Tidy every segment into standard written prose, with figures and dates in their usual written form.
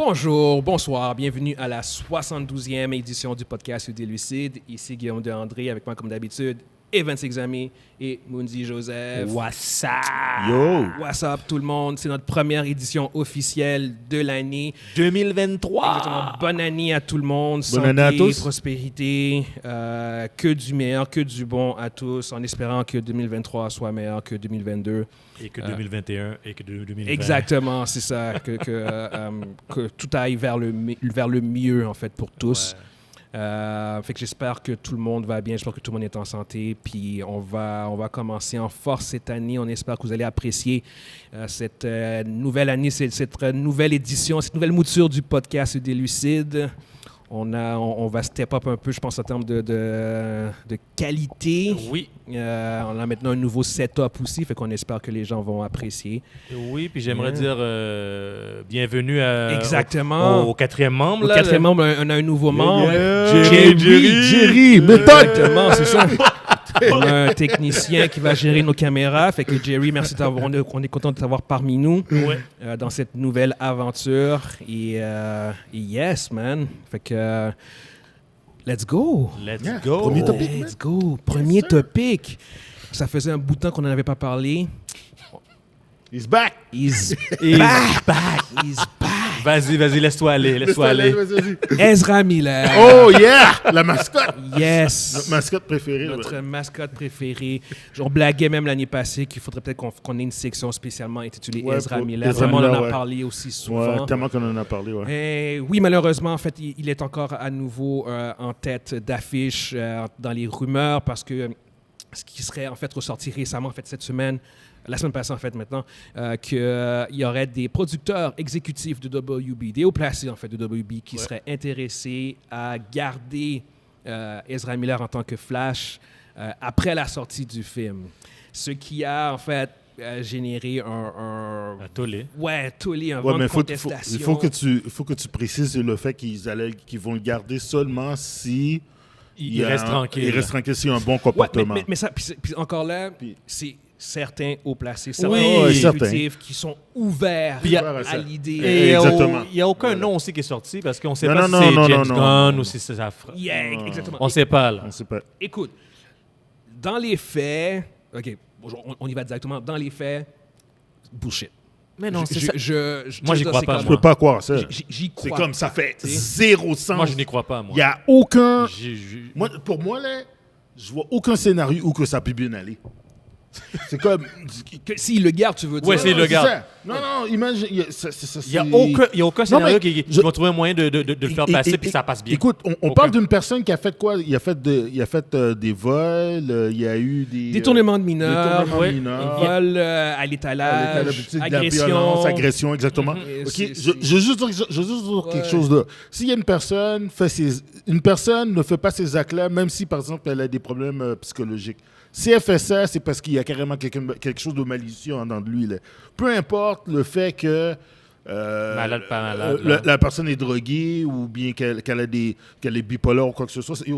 Bonjour, bonsoir, bienvenue à la 72e édition du podcast Idées Lucides. Ici Guillaume de André, avec moi comme d'habitude, et 26 amis, et Mundi Joseph. What's up? Yo! What's up tout le monde? C'est notre première édition officielle de l'année. 2023! Exactement. Bonne année à tout le monde. Bonne année à tous. Prospérité, que du meilleur, que du bon à tous, en espérant que 2023 soit meilleur que 2022. Et que 2021 et que 2020. Exactement, c'est ça, que tout aille vers le mieux, en fait, pour tous. Ouais. Fait que j'espère que tout le monde va bien, j'espère que tout le monde est en santé, puis on va commencer en force cette année. On espère que vous allez apprécier cette nouvelle année, cette nouvelle édition, cette nouvelle mouture du podcast Idées Lucides. On va step up un peu, je pense, en termes de qualité. Oui. On a maintenant un nouveau setup aussi, fait qu'on espère que les gens vont apprécier. Oui, puis j'aimerais dire bienvenue Exactement. au quatrième membre. Au là, quatrième membre, on a un nouveau membre. Jerry, méthode! Exactement, c'est ça. On a un technicien qui va gérer nos caméras. Fait que Jerry, merci d'avoir. On est content de t'avoir parmi nous dans cette nouvelle aventure. Et yes, man. Fait que let's go. Let's Yeah. go. Premier topic. Let's go. Premier topic. Ça faisait un bout de temps qu'on n'en avait pas parlé. He's back! He's Et- back. He's back. Vas-y, laisse-toi aller. Vas-y. Ezra Miller. Oh yeah! La mascotte! Yes. Notre mascotte préférée. Notre mascotte préférée. On blaguait même l'année passée qu'il faudrait peut-être qu'on ait une section spécialement intitulée Ouais, Ezra pour Miller. Ezra Vraiment, on en Miller, a ouais. parlé aussi souvent. Ouais, tellement qu'on en a parlé, ouais. Et oui, malheureusement, en fait, il est encore à nouveau en tête d'affiche dans les rumeurs parce que ce qui serait en fait ressorti récemment, en fait, cette semaine, la semaine passée, en fait, maintenant, qu'il y aurait des producteurs exécutifs de WB, des hauts placés, en fait, de WB, qui seraient intéressés à garder Ezra Miller en tant que Flash après la sortie du film. Ce qui a, en fait, généré un tollé. Ouais, tollé, un Ouais, vent mais de contestation. il faut que tu précises le fait qu'ils vont le garder seulement si Il reste tranquille. Il reste tranquille s'il y a un bon Ouais, comportement. mais ça, puis encore là, c'est certains hauts placés, certains Oui, exécutifs qui sont ouverts Puis il y a- à l'idée. Et Exactement. il n'y a aucun nom aussi qui est sorti parce qu'on ne sait Non, pas non, si c'est non, James non, Gunn non. ou si c'est sa frère. Yeah, exactement. On ne sait pas, là. On sait pas. Écoute, dans les faits, OK, on y va directement. Dans les faits, bullshit. Mais non, c'est ça. Moi, j'y crois pas, Je peux pas croire ça. J'y C'est crois. comme ça fait tu sais. zéro sens. Moi, je n'y crois pas, moi. Il n'y a aucun... J'ai- Pour moi, là, je vois aucun scénario où que ça peut bien aller. C'est comme... Que s'il le garde, tu veux dire. Ouais, c'est le c'est garde. ça. Non, imagine... Il n'y a aucun scénario qui va trouver un moyen de le faire passer puis ça passe bien. Écoute, on Aucun. parle d'une personne qui a fait quoi? Il a fait des vols, il y a eu des... Détournement de mineurs, détournements de mineurs. vol à l'étalage, de la agression. violence, agression, exactement. Mhm. Ok, C'est- je veux juste dire quelque Ouais. chose là. S'il y a une personne ne fait pas ces actes-là, même si par exemple elle a des problèmes psychologiques, si elle fait ça, c'est parce qu'il y a carrément quelque chose de malicieux en dedans de lui. Là. Peu importe le fait que Malade, pas malade, là. la personne est droguée ou bien qu'elle est bipolaire ou quoi que ce soit, il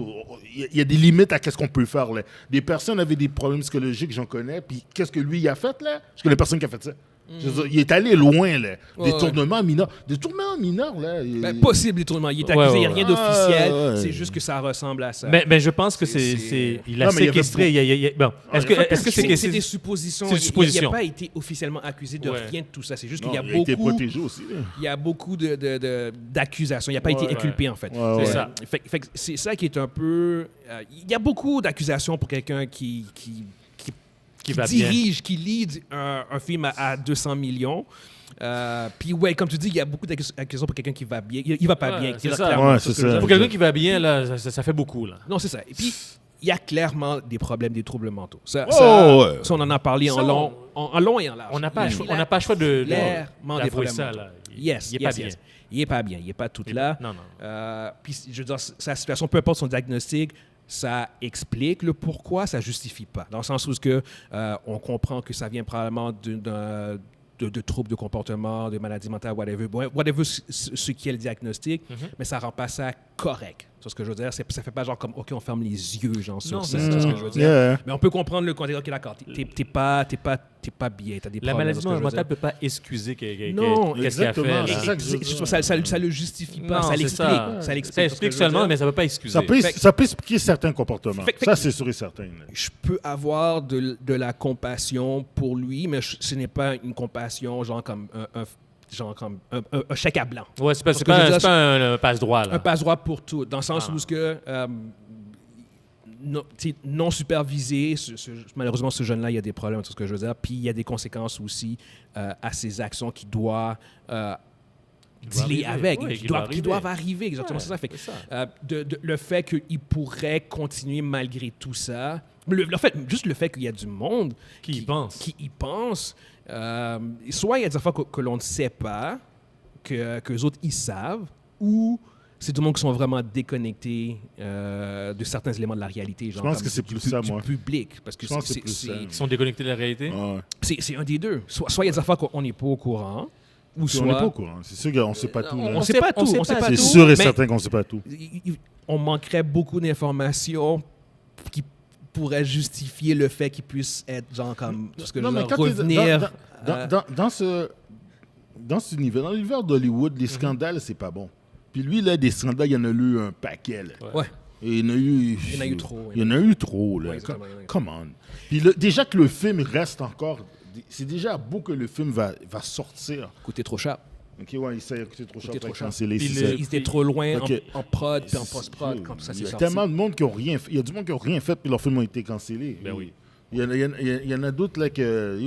y a des limites à ce qu'on peut faire. Là. Des personnes avaient des problèmes psychologiques, j'en connais, puis qu'est-ce que lui il a fait là? Je connais personne qui a fait ça. Je veux dire, il est allé loin, là. Ouais, Détournement mineur. Détournement mineur, là. Ben, possible détournement. Il est accusé, il n'y a rien d'officiel. ouais. C'est juste que ça ressemble à ça. Mais je pense que C'est- il a Non, mais il y avait séquestré. Bon, est-ce il y avait que c'est c'est des suppositions. C'est des suppositions. Il n'a pas été officiellement accusé de Ouais. rien de tout ça. C'est juste Non, qu'il y a il a été beaucoup, protégé aussi. Là. il y a beaucoup d'accusations. Il n'a pas été Ouais. inculpé, en fait. Ouais, C'est ça. Fait que c'est ça qui est un peu... il y a beaucoup d'accusations pour quelqu'un qui va bien. dirige, qui lead un film à 200 millions. Puis ouais, comme tu dis, il y a beaucoup d'accusations pour quelqu'un qui va bien. Il va pas Ouais, bien. c'est ça. Clairement, Ouais, ce c'est que je ça. veux Pour dire. quelqu'un qui va bien, là, ça fait beaucoup. Là. Non, c'est ça. Et puis, il y a clairement des problèmes, des troubles mentaux. Ça, ouais. ça, on en a parlé en Ça, long, en long et en large. On n'a pas, Il le pas le choix de clairement des d'avouer problèmes ça. mentaux. Là. Yes, il est yes, pas bien. yes. Il est pas bien. Il est pas tout là. Non, non. Puis, je veux dire, sa situation, peu importe son diagnostic, ça explique le pourquoi, ça justifie pas. Dans le sens où on comprend que ça vient probablement de troubles de comportement, de maladies mentales, whatever ce qui est le diagnostic, mais ça rend pas ça correct. Tu vois ce que je veux dire? Ça fait pas genre comme, OK, on ferme les yeux, genre, sur Non, ça. c'est Tu vois ce ça. que je veux dire? Yeah. Mais on peut comprendre le contexte. OK, d'accord, t'es pas bien, t'as des La problèmes. maladie tu vois ce que je veux mentale ne dire? peut pas excuser Non, qu'est-ce qu'il a fait. exactement, là. c'est ça que je veux dire. Ça le justifie pas, Non, ça c'est l'explique. ça. Ça l'explique. Ça tu vois ce que explique je veux seulement, dire? mais ça ne peut pas excuser. Ça peut expliquer certains comportements. Fait- Ça, c'est sûr et certain. là. Je peux avoir de la compassion pour lui, mais ce n'est pas une compassion genre comme un chèque à blanc. Ouais, c'est pas, Parce c'est que je veux pas, dire, c'est pas un passe-droit. Là. Un passe-droit pour tout, dans le sens Ah. où non supervisé, malheureusement, ce jeune-là, il y a des problèmes, tout ce que je veux dire. Puis il y a des conséquences aussi à ses actions qui doivent dealer arriver. avec, Oui, qui doivent arriver. Exactement, Ouais, c'est ça. Fait que, c'est ça. le fait qu'il pourrait continuer malgré tout ça, juste le fait qu'il y a du monde Qui y pense. qui y pense, soit il y a des affaires que l'on ne sait pas, que les autres ils savent, ou c'est du monde qui sont vraiment déconnectés de certains éléments de la réalité. Genre Je pense comme que c'est plus ça, du moi. public. Parce que Je pense que c'est plus ça. Qui sont déconnectés de la réalité. Ouais. c'est un des deux. Soit il y a des affaires qu'on n'est pas au courant, ou Puis on n'est pas au soit courant. C'est sûr qu'on ne sait pas tout. on là. ne sait pas tout. C'est sûr et mais certain qu'on ne sait pas tout. on manquerait beaucoup d'informations qui pourraient justifier le fait qu'il puisse être genre comme parce que Non, je mais veux quand dire, revenir. dans ce univers, dans l'univers d'Hollywood, les scandales, c'est pas bon. Puis lui, là, des scandales, il y en a eu un paquet. Là. Ouais. Et il y en a eu... Il y en a eu trop. Il y en a eu trop, là. Ouais, exactement, il y en a eu. Come on. Puis déjà que le film reste encore... C'est déjà beau que le film va sortir. Coûter trop cher. OK, ouais, ça a coûté trop cher Coûté pour trop cher. canceller. Puis c'est ça. Ils étaient trop loin Ok. en prod puis en post-prod quand ça Il s'est y a sorti. tellement de monde qui ont rien fait. Il y a du monde qui n'ont rien fait puis leurs films ont été cancellés. Ben oui. Il y en a d'autres là que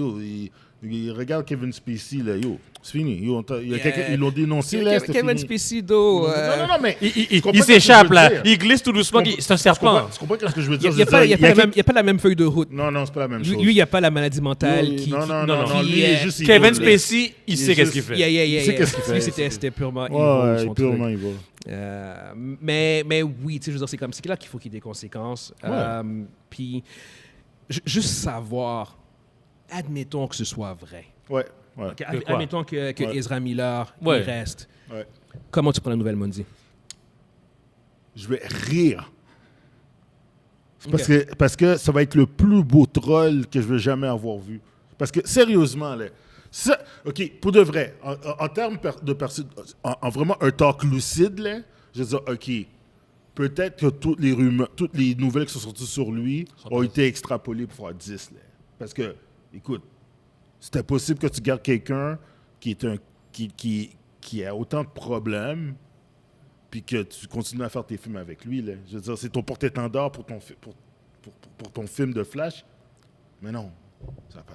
ils regardent Kevin Spacey là, c'est fini. Il y a quelqu'un, ils l'ont dénoncé là, c'était Kevin fini. Spacey, Non, mais Il comprends s'échappe ce que je veux là. dire. Il glisse tout doucement. C'est un serpent. Tu comprends ce que je veux Il dire? n'y a pas la même feuille de route. Non, c'est pas la même chose. Lui, il n'y a pas la maladie mentale Lui, qui... non, qui- lui, qui il est est- juste Kevin evil, là. Spacey, il Il sait est qu'est-ce qu'il juste- fait. Il sait qu'est-ce qu'il fait. Lui, c'était purement evil, Ouais, son purement truc. evil. Mais oui, tu sais, je veux dire, c'est là qu'il faut qu'il y ait des conséquences. Puis, juste savoir, admettons que ce soit vrai. Ouais. Ok, De quoi? admettons que Ouais. Ezra Miller, Ouais. il reste. Ouais. Comment tu prends la nouvelle, Mondi? Je vais rire. C'est Ok. parce que ça va être le plus beau troll que je vais jamais avoir vu. Parce que, sérieusement, là, ça, OK, pour de vrai, en termes de personne, en vraiment un talk lucide, là, je veux dire, OK, peut-être que toutes les rumeurs, toutes les nouvelles qui sont sorties sur lui ont été extrapolées pour faire 10, là. Parce que, écoute, c'était possible que tu gardes quelqu'un qui a autant de problèmes puis que tu continues à faire tes films avec lui. Là. Je veux dire, c'est ton porte-étendard pour ton film de Flash. Mais non,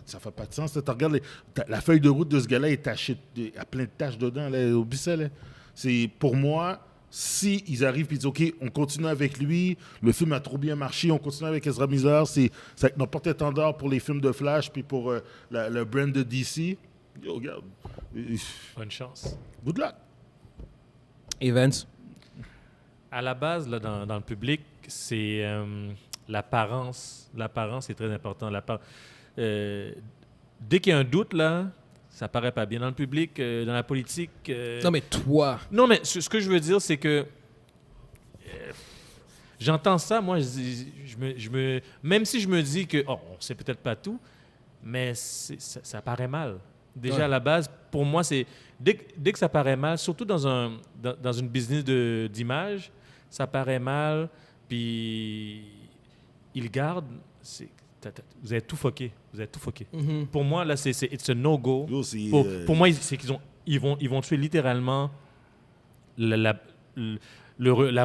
ça fait pas de sens. Tu regardes la feuille de route de ce gars-là est tachée, il y a plein de taches dedans. Là, oublie ça. Là. C'est, pour moi, si ils arrivent et disent « OK, on continue avec lui, le film a trop bien marché, on continue avec Ezra Miller, c'est notre porte-étendard pour les films de Flash puis pour le brand de DC. » Yo, regarde. Bonne chance. Good luck. Evans? À la base, là, dans le public, c'est l'apparence. L'apparence est très important. Dès qu'il y a un doute, là, ça paraît pas bien. Dans le public, dans la politique... Non, mais toi... Non, mais ce que je veux dire, c'est que j'entends ça, moi, même si je me dis que on sait peut-être pas tout, mais ça paraît mal. Déjà, Ouais. à la base, pour moi, c'est dès que ça paraît mal, surtout dans une business d'image, ça paraît mal, puis ils gardent... Vous avez tout fucké. Mhm. Pour moi, là, it's a no-go. Yo, c'est, Pour moi, c'est qu'ils vont tuer littéralement la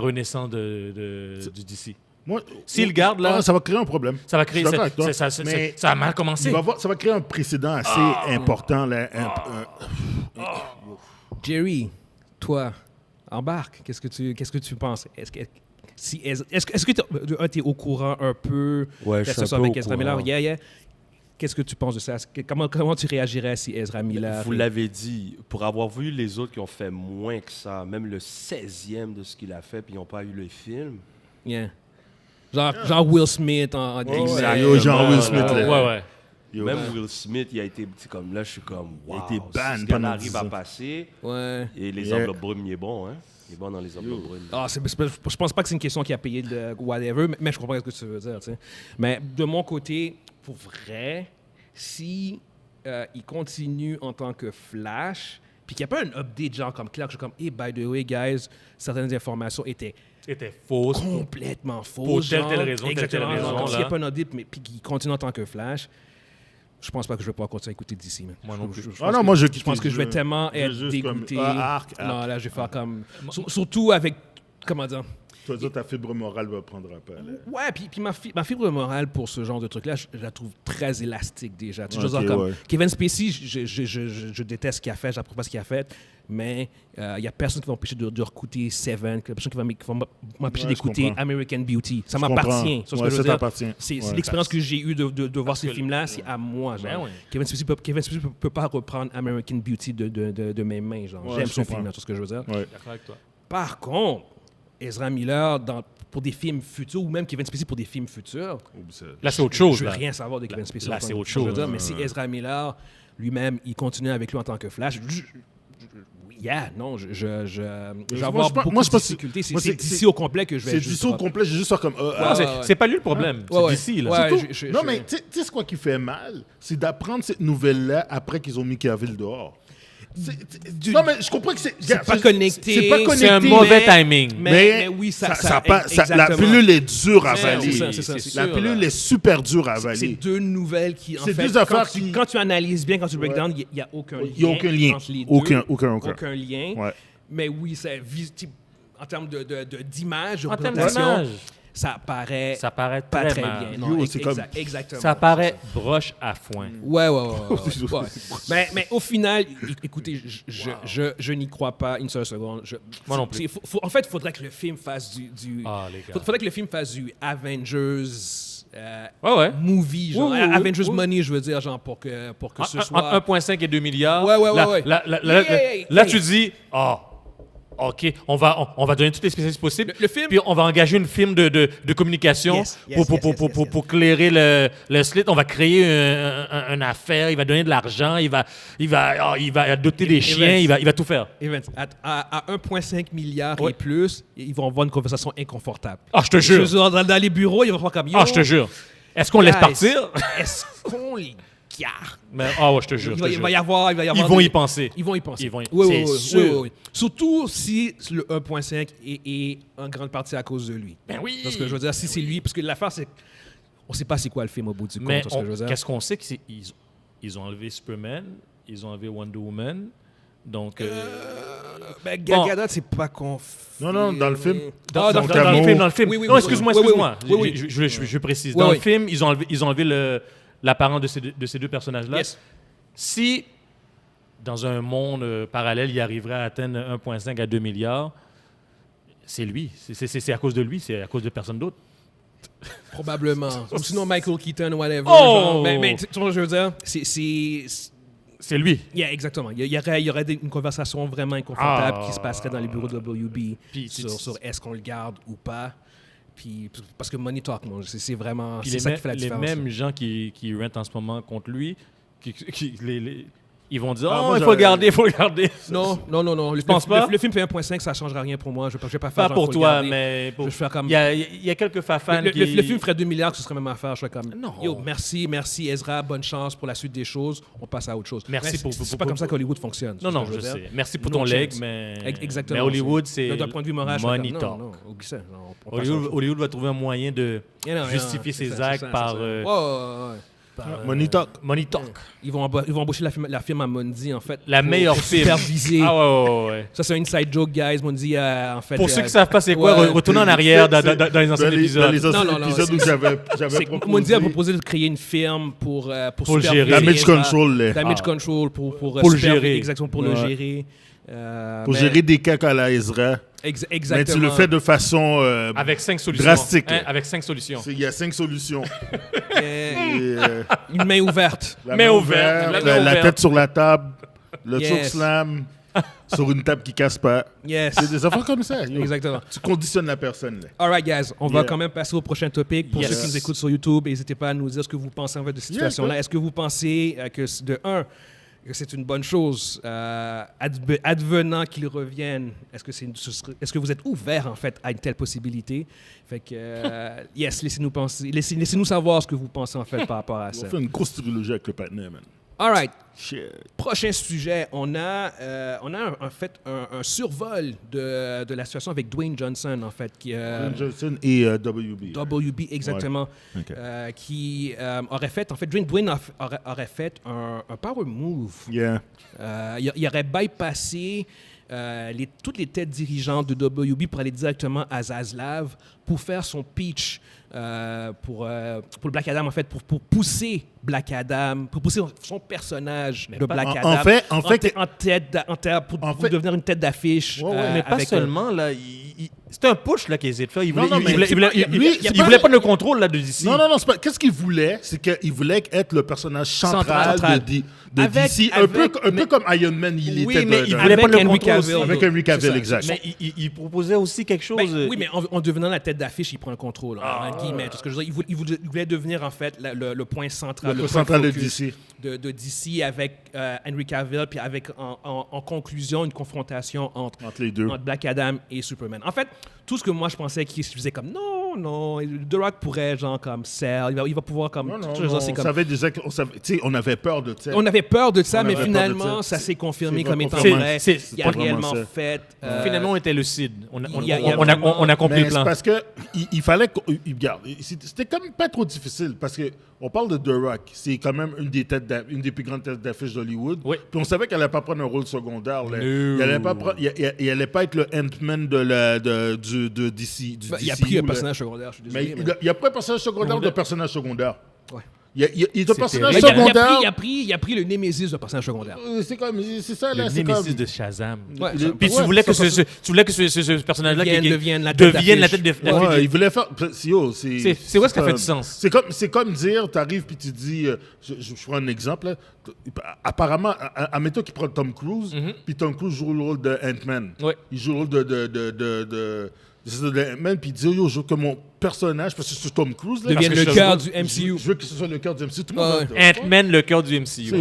renaissance du DC. moi, S'ils gardent, là, ça va créer un problème. ça va créer... Je suis d'accord avec toi, mais ça a mal commencé. ça va créer un précédent assez important. Là, Jerry, toi, embarque. Qu'est-ce que tu penses? Est-ce que tu es au courant un peu Ouais, de je la suis un situation peu avec au Ezra Miller? courant. Yeah. Qu'est-ce que tu penses de ça? Comment tu réagirais si Ezra Miller... Vous l'avez dit, pour avoir vu les autres qui ont fait moins que ça, même le 16e de ce qu'il a fait, puis ils n'ont pas eu le film. Yeah. Genre Will Smith en ouais, guillemets. yo, genre Will Smith, là. Ouais. Même Will Smith, il a été comme là, je suis comme wow, Il a été si ban ce gars pendant arrive 10 à ans. passer. Ouais. Et les Yeah. enveloppes brunes, il est bon, hein. Il est bon dans les enveloppes brunes. Ah, je pense pas que c'est une question qui a payé de whatever, mais je comprends ce que tu veux dire. Tu sais. Mais de mon côté, pour vrai, si il continue en tant que Flash, puis qu'il n'y a pas un update genre comme Clark, je suis comme, hey, by the way, guys, certaines informations étaient C'était fausse. complètement fausses. Pour telle genre. raison, telle Exactement. raison, Genre, là. s'il n'y a pas un update, mais puis qu'il continue en tant que Flash, je pense pas que je vais pouvoir continuer à écouter DC. Man. Moi non plus. Je Ah pense non, que- moi, je je pense que je vais tellement être juste comme, dégoûté. arc. Non, là, je vais faire comme... Surtout avec... Comment dire? Toi, ta fibre morale va prendre un peu. Là. Ouais, puis ma fibre morale pour ce genre de truc-là, je la trouve très élastique déjà. Tu sais, je veux Ok, dire, comme ouais. Kevin Spacey, je déteste ce qu'il a fait, j'approuve pas ce qu'il a fait, mais il n'y a personne qui va m'empêcher de recouter Seven, il y a personne qui va m'empêcher Ouais, je d'écouter comprends. American Beauty. Ça Je m'appartient. comprends. C'est ce Ouais, que je veux ça dire. t'appartient. C'est Ouais. l'expérience que j'ai eue de voir ces que- films-là, c'est à moi. Genre. Ben oui. Kevin Spacey peut pas reprendre American Beauty de mes mains. Genre. Ouais, J'aime je ce comprends. film-là, c'est ce que je veux dire. Ouais. D'accord avec toi. Par contre, Ezra Miller, pour des films futurs, ou même Kevin Spacey pour des films futurs, Là, c'est autre chose. je veux là. rien savoir de Kevin Spacey. là, en tant c'est que- autre je veux chose. dire, mais si Ezra Miller, lui-même, il continue avec lui en tant que Flash, non, je vais avoir je pense- beaucoup moi, je de pense- difficultés. moi, C'est c'est- d'ici au complet que je vais C'est juste... d'ici au complet, j'ai juste ça comme. Non, ouais, ouais. c'est pas lui le problème. Ouais, ouais. C'est d'ici, là. Ouais, Surtout- Non, mais tu sais ce quoi qui fait mal? C'est d'apprendre cette nouvelle-là après qu'ils ont mis Cavill dehors. Non, mais je comprends que c'est. C'est pas connecté. C'est pas connecté. C'est un mauvais timing. Mais oui, ça la exactement. pilule est dure à Ouais, avaler. c'est ça. c'est La sûr, pilule là. est super dure à C'est avaler. deux nouvelles qui, en C'est fait, deux affaires quand, tu, qui- quand tu analyses bien, quand tu break down, il n'y a aucun lien. Il n'y a aucun lien. entre les deux. Aucun. Lien. Ouais. Mais oui, en termes d'image, de En termes représentation, d'image, ça paraît ça paraît pas très très mal. bien. Non, Yo, c'est comme- exactement. Ça paraît broche à foin. Ouais. Mais au final, écoutez, je n'y crois pas une seule seconde. Moi non plus. En fait, il faudrait que le film fasse du Ah, les gars. faudrait que le film fasse du Avengers Ouais. movie, genre Oui, oui, Avengers oui. money, je veux dire, genre pour que ce Entre soit 1,5 et 2 milliards. Ouais. Là, Yeah. tu dis, OK, on va donner toutes les spécialistes possibles. Le film- Puis on va engager une firme de communication Yes. pour clairer le slit. On va créer une affaire. Il va donner de l'argent. Il va doter des chiens. Il va tout faire. Evans, à 1,5 milliard et plus, ils vont avoir une conversation inconfortable. Ah, je te Je veux jure. dire, dans les bureaux, ils vont faire comme yo, Ah, je te jure. Est-ce qu'on laisse guys, partir? Est-ce qu'on les garde? Ouais, je te jure. Il va y avoir Ils vont y penser. Ils vont y penser. Ils vont y- Oui, c'est oui. sûr. Surtout si le 1,5 est en grande partie à cause de lui. Ben oui. C'est ce que je veux dire. Si c'est lui, parce que l'affaire, c'est on sait pas c'est quoi le film au bout du compte. Mais C'est ce que je veux dire. qu'est-ce qu'on sait? Ils ont enlevé Superman, ils ont enlevé Wonder Woman. Donc, Ben, Gal Gadot, c'est pas confirmé. Non, dans le film. Dans Son le camo. dans le film. Oui, Non, excuse-moi. Oui. Je précise. Oui, Dans oui. le film, ils ont enlevé l'apparence de ces deux personnages-là. Yes. Si, dans un monde parallèle, il arriverait à atteindre 1,5 à 2 milliards, c'est lui. C'est à cause de lui, c'est à cause de personne d'autre. Probablement. Ou sinon Michael Keaton, whatever. Oh! Genre, mais tu vois ce que je veux dire? C'est lui. Yeah, exactement. Il y aurait une conversation vraiment inconfortable qui se passerait dans les bureaux de WB Puis, sur est-ce qu'on le garde ou pas. Puis, parce que money talk, non, c'est vraiment Puis c'est ça qui fait la les différence. mêmes gens qui rentent en ce moment contre lui, ils vont dire Ah, « Oh, moi, il faut le garder. Non. Je penses pas? Le film fait 1,5, ça ne changera rien pour moi. Je vais pas faire Pas genre, pour faut le toi, garder. mais Je vais faire comme... il y a quelques fafans Le qui... film ferait 2 milliards, ce serait même affaire. Je serais comme, Non. yo, merci Ezra, bonne chance pour la suite des choses. On passe à autre chose. Merci Mais pour- c'est pour- pas comme ça qu'Hollywood fonctionne. Non, c'est non, ce que je veux dire. sais. Merci pour No ton leg, chance. mais... Exactement. Mais Hollywood, c'est... D'un point de vue moral, money je fais talk. comme, non, oublie ça. Non, on passe à autre chose. Hollywood va trouver un moyen de justifier c'est ses ça, actes c'est ça, par... c'est ça. Ouais. Money talk. Money talk. Ils vont embaucher la firme à Mondi, en fait. La meilleure pour firme. superviser. Ah ouais. Ça, c'est un inside joke, guys. Mondi, en fait. Pour ceux qui ne savent pas c'est quoi, ouais. retournez en arrière dans les anciens Dans épisodes. les anciens Non, épisodes où c'est- j'avais proposé... Mondi a proposé de créer une firme pour le superviser gérer. Damage Ezra. control, là. Damage Ah. control pour le superviser- gérer. Exactement, pour le Ouais. gérer. Pour Mais- gérer des cas à la Ezra. Mais Exactement. tu le fais de façon Avec 5 solutions. drastique. Hein, avec 5 solutions. Il y a 5 solutions. Euh, Et, Une main ouverte. la Main main ouverte, ouverte, la main la ouverte. tête sur la table, le Yes. chokeslam. sur une table qui casse pas. Yes. C'est des affaires comme ça. yo. Exactement. Tu conditionnes la personne. Là. All right, guys, on va Yeah. quand même passer au prochain topic. Pour Yes. ceux qui nous écoutent sur YouTube, n'hésitez pas à nous dire ce que vous pensez en fait de cette situation-là. good. Est-ce que vous pensez que c'est une bonne chose, advenant qu'ils reviennent? Est-ce que vous êtes ouvert en fait à une telle possibilité? Fait que, yes, laissez-nous savoir ce que vous pensez en fait par rapport à On ça. fait une grosse trilogie avec le partenaire, man. All right. Shit. Prochain sujet, on a en fait un survol de la situation avec Dwayne Johnson, en fait, qui Dwayne Johnson et WB. WB exactement, Ouais. Ok. qui aurait fait, en fait, Dwayne aurait fait un power move. Yeah. Il aurait bypassé toutes les têtes dirigeantes de WB pour aller directement à Zaslav pour faire son pitch pour le Black Adam, en fait, pour pousser Black Adam, pour pousser son personnage de Black Adam pour devenir une tête d'affiche. Ouais, ouais, Mais pas avec, seulement, là. C'était un push là, qu'ils essayaient de faire. Il voulait, Non, non, mais il voulait prendre le contrôle là, de DC. Non, c'est pas. Qu'est-ce qu'il voulait? C'est qu'il voulait être le personnage central Central. de DC. Un peu comme Iron Man, il Oui, était mais dans- il dans- voulait prendre le Henry contrôle aussi. Cavill. avec Henry Cavill, C'est ça. exact. Mais il proposait aussi quelque chose. Ben, oui, mais en devenant la tête d'affiche, il prend le contrôle. Entre guillemets. Tout ce que je veux dire, il voulait devenir en fait le point central, Le point central de focus DC. de DC avec Henry Cavill, puis avec en conclusion une confrontation entre Entre les deux. Black Adam et Superman. En fait, tout ce que moi je pensais qu'il se faisait comme non, The Rock pourrait genre comme sell, il va pouvoir comme Non, tout ça, c'est on comme savait déjà tu sais, on avait peur de ça. on avait peur de ça, On mais avait peur finalement, de ça. ça s'est confirmé C'est comme étant confirmé. vrai. C'est Il a pas vraiment réellement ça. fait. Finalement, on était lucide. On il y a vraiment- a compris Mais le c'est plan. parce que il fallait regarde, c'était quand même pas trop difficile parce que on parle de The Rock, c'est quand même une des plus grandes têtes d'affiche d'Hollywood. Oui. Puis on savait qu'elle allait pas prendre un rôle secondaire. Là. No. Il allait pas être le Ant-Man de DC. Du Il a DCU, pris un là. personnage secondaire, je suis Mais désolé. il a pris un personnage secondaire de personnage secondaire. Ouais. Il est un personnage Mais secondaire. il a pris le Némésis de personnage secondaire. C'est ça, là. Le C'est Némésis comme... de Shazam. Ouais, Il est- Puis tu Ouais, voulais que ça, ce personnage-là devienne la tête devienne la d'affiche. tête d'affiche. Ouais, il voulait faire. C'est où est-ce que ça fait du sens? C'est comme dire, tu arrives puis tu dis, je prends un exemple. Là, apparemment, admettons qu'il prend Tom Cruise, puis Tom Cruise joue le rôle de Ant-Man. Ouais. Il joue le rôle de Ant-Man, puis il dit, yo, je veux que mon personnage, parce que c'est Tom Cruise, là, Devienne parce que le je cœur veux- du MCU. Je veux que ce soit le cœur du MCU. Tout le monde Ouais. va dire, Ant-Man, le cœur du MCU.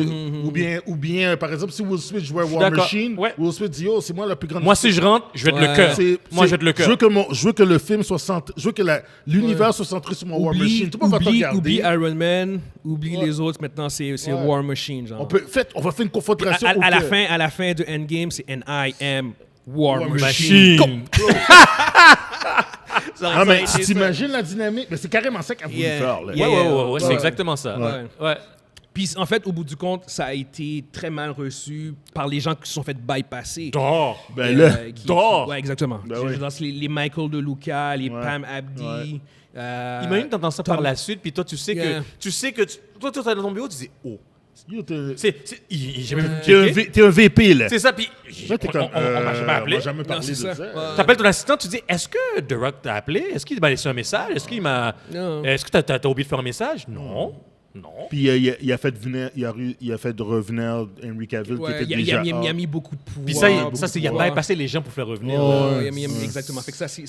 Ou bien, par exemple, si Will Smith jouait War d'accord. Machine, Ouais. Will Smith dit, yo, c'est moi la plus grande. Moi, si je rentre, je vais être Ouais. le cœur. Moi, je vais être le Je cœur. veux que le film soit centré, je veux que l'univers soit centré sur mon War Machine. Tout le monde va te regarder. Oublie Iron Man, oublie Ouais. les autres. Maintenant, c'est Ouais. War Machine. Genre. On va faire une confrontation. à la fin de Endgame, c'est And I am War War Machine. Machine. Ah, mais tu t'imagines la dynamique? Mais c'est carrément ça qu'elle voulu Yeah. faire. Là. Yeah. Ouais, c'est Ouais. exactement ça. Ouais. Ouais. Puis en fait, au bout du compte, ça a été très mal reçu par les gens qui se sont fait bypasser. Dors. Ben là, Ouais, exactement. Ben Je oui. veux dire, c'est les Michael De Luca, les Ouais. Pam Abdi. Imagine t'entends ça par Tom- la suite, puis toi, tu sais Yeah. que toi, t'es dans ton bureau, tu dis, oh. Yo, t'es J'ai même t'es un VP, là. C'est ça, puis Là, t'es comme, on m'a jamais appelé. On m'a jamais parlé c'est de ça. ça. Ouais. T'appelles ton assistant, tu dis, est-ce que The Rock t'a appelé? Est-ce qu'il m'a laissé un message? Est-ce qu'il m'a... Non. Est-ce que t'as oublié de faire un message? Non. Puis il a fait revenir Henry Cavill, Ouais, qui était il déjà... a mis beaucoup de pouvoir. Puis ça, beaucoup c'est de il a pouvoir. bypassé les gens pour faire revenir. Ouais, il a mis- exactement. Fait que ça, c'est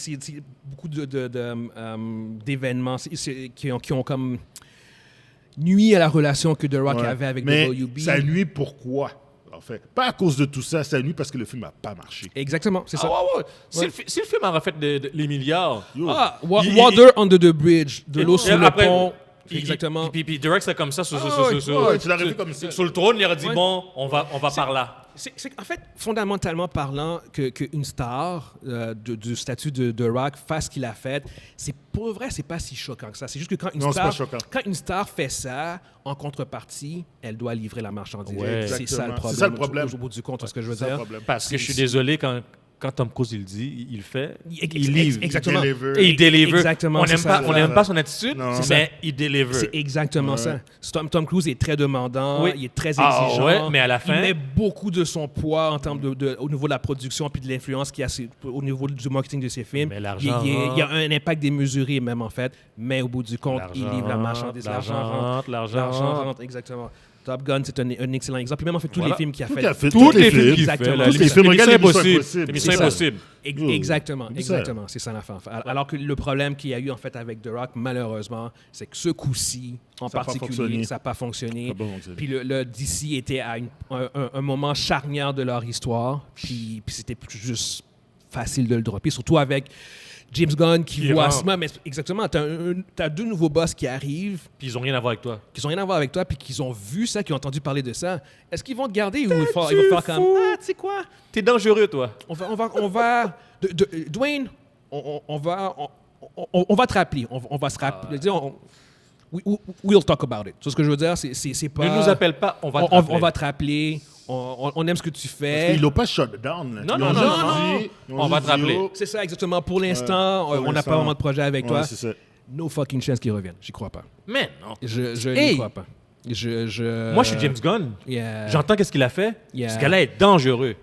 beaucoup d'événements qui ont comme nuit à la relation que The Rock Ouais. avait avec Mais WB. ça nuit pourquoi, en fait? Pas à cause de tout ça, ça nuit parce que le film n'a pas marché. Exactement, c'est ça. Ah ouais. Si le film aurait fait les milliards... Yo. Ah, Il- Water Under the Bridge, de l'eau sur le après, pont. il- Exactement. Puis The Rock, c'est comme ça, sur ouais, tu l'aurais vu comme ça. sur le trône, il aurait dit, Ouais. bon, on va par là. En fait, fondamentalement parlant, qu'une star du statut de Rock fasse ce qu'il a fait, c'est pour vrai, c'est pas si choquant que ça. C'est juste que quand Non, c'est pas choquant. quand une star fait ça, en contrepartie, elle doit livrer la marchandise. Ouais. C'est ça le Exactement. problème. C'est ça le problème. Au bout du compte, c'est ce que je veux C'est ça le dire. problème. Parce que je suis désolé, quand Tom Cruise il le dit, il le fait, il livre. Exactement. Il deliver. Et il délivre. Exactement, On c'est n'aime ça. pas, on n'aime pas son attitude, Non. mais il délivre. C'est exactement ça. Tom Cruise est très demandant, Oui. il est très Ah, exigeant. ouais, mais à la fin- il met beaucoup de son poids en termes au niveau de la production puis de l'influence qu'il y a au niveau du marketing de ses films. Mais l'argent il y a un impact démesuré même en fait, mais au bout du compte, il livre la marchandise. L'argent rentre, l'argent rentre. exactement. Top Gun, c'est un excellent exemple. Puis même en fait, tous Voilà. les films qu'il a Tout fait. à fait. Tous les films qu'il Exactement. fait, là, Tous les l'émission films, regarde Impossible. Impossible. L'émission C'est ça. Impossible. Exactement, C'est ça. exactement. C'est ça l'affaire. Alors que le problème qu'il y a eu en fait avec The Rock, malheureusement, c'est que ce coup-ci, en Ça a pas particulier, fonctionné. ça n'a pas fonctionné. Ça a pas fonctionné. Puis le DC était à un moment charnière de leur histoire. Puis c'était plus juste facile de le dropper, surtout avec James Gunn qui voit rentre. ça. Mais exactement, t'as deux nouveaux boss qui arrivent, Puis ils n'ont rien à voir avec toi. qui n'ont rien à voir avec toi, puis qui ont vu ça, qui ont entendu parler de ça. Est-ce qu'ils vont te garder ou ils vont faire comme tu sais quoi? T'es dangereux, toi. On va Dwayne, on va te rappeler. On va se rappeler. We'll talk about it. C'est ce que je veux dire. C'est pas. Ne nous appelle pas, on va te on rappeler. va te rappeler. On aime ce que tu fais. Ils l'ont pas shut down. Là. Non, Ils non, ont non, juste non, dit- ils ont on va juste te rappeler. dit, oh, C'est ça, exactement. Pour l'instant, pour on n'a pas l'instant. vraiment de projet avec ouais, toi. c'est ça. No fucking chance qu'ils reviennent. J'y crois pas. Mais non. Je Hey! n'y crois pas. Moi, je suis James Gunn. Yeah. J'entends qu'est-ce qu'il a fait. Yeah. Ce gars-là est dangereux.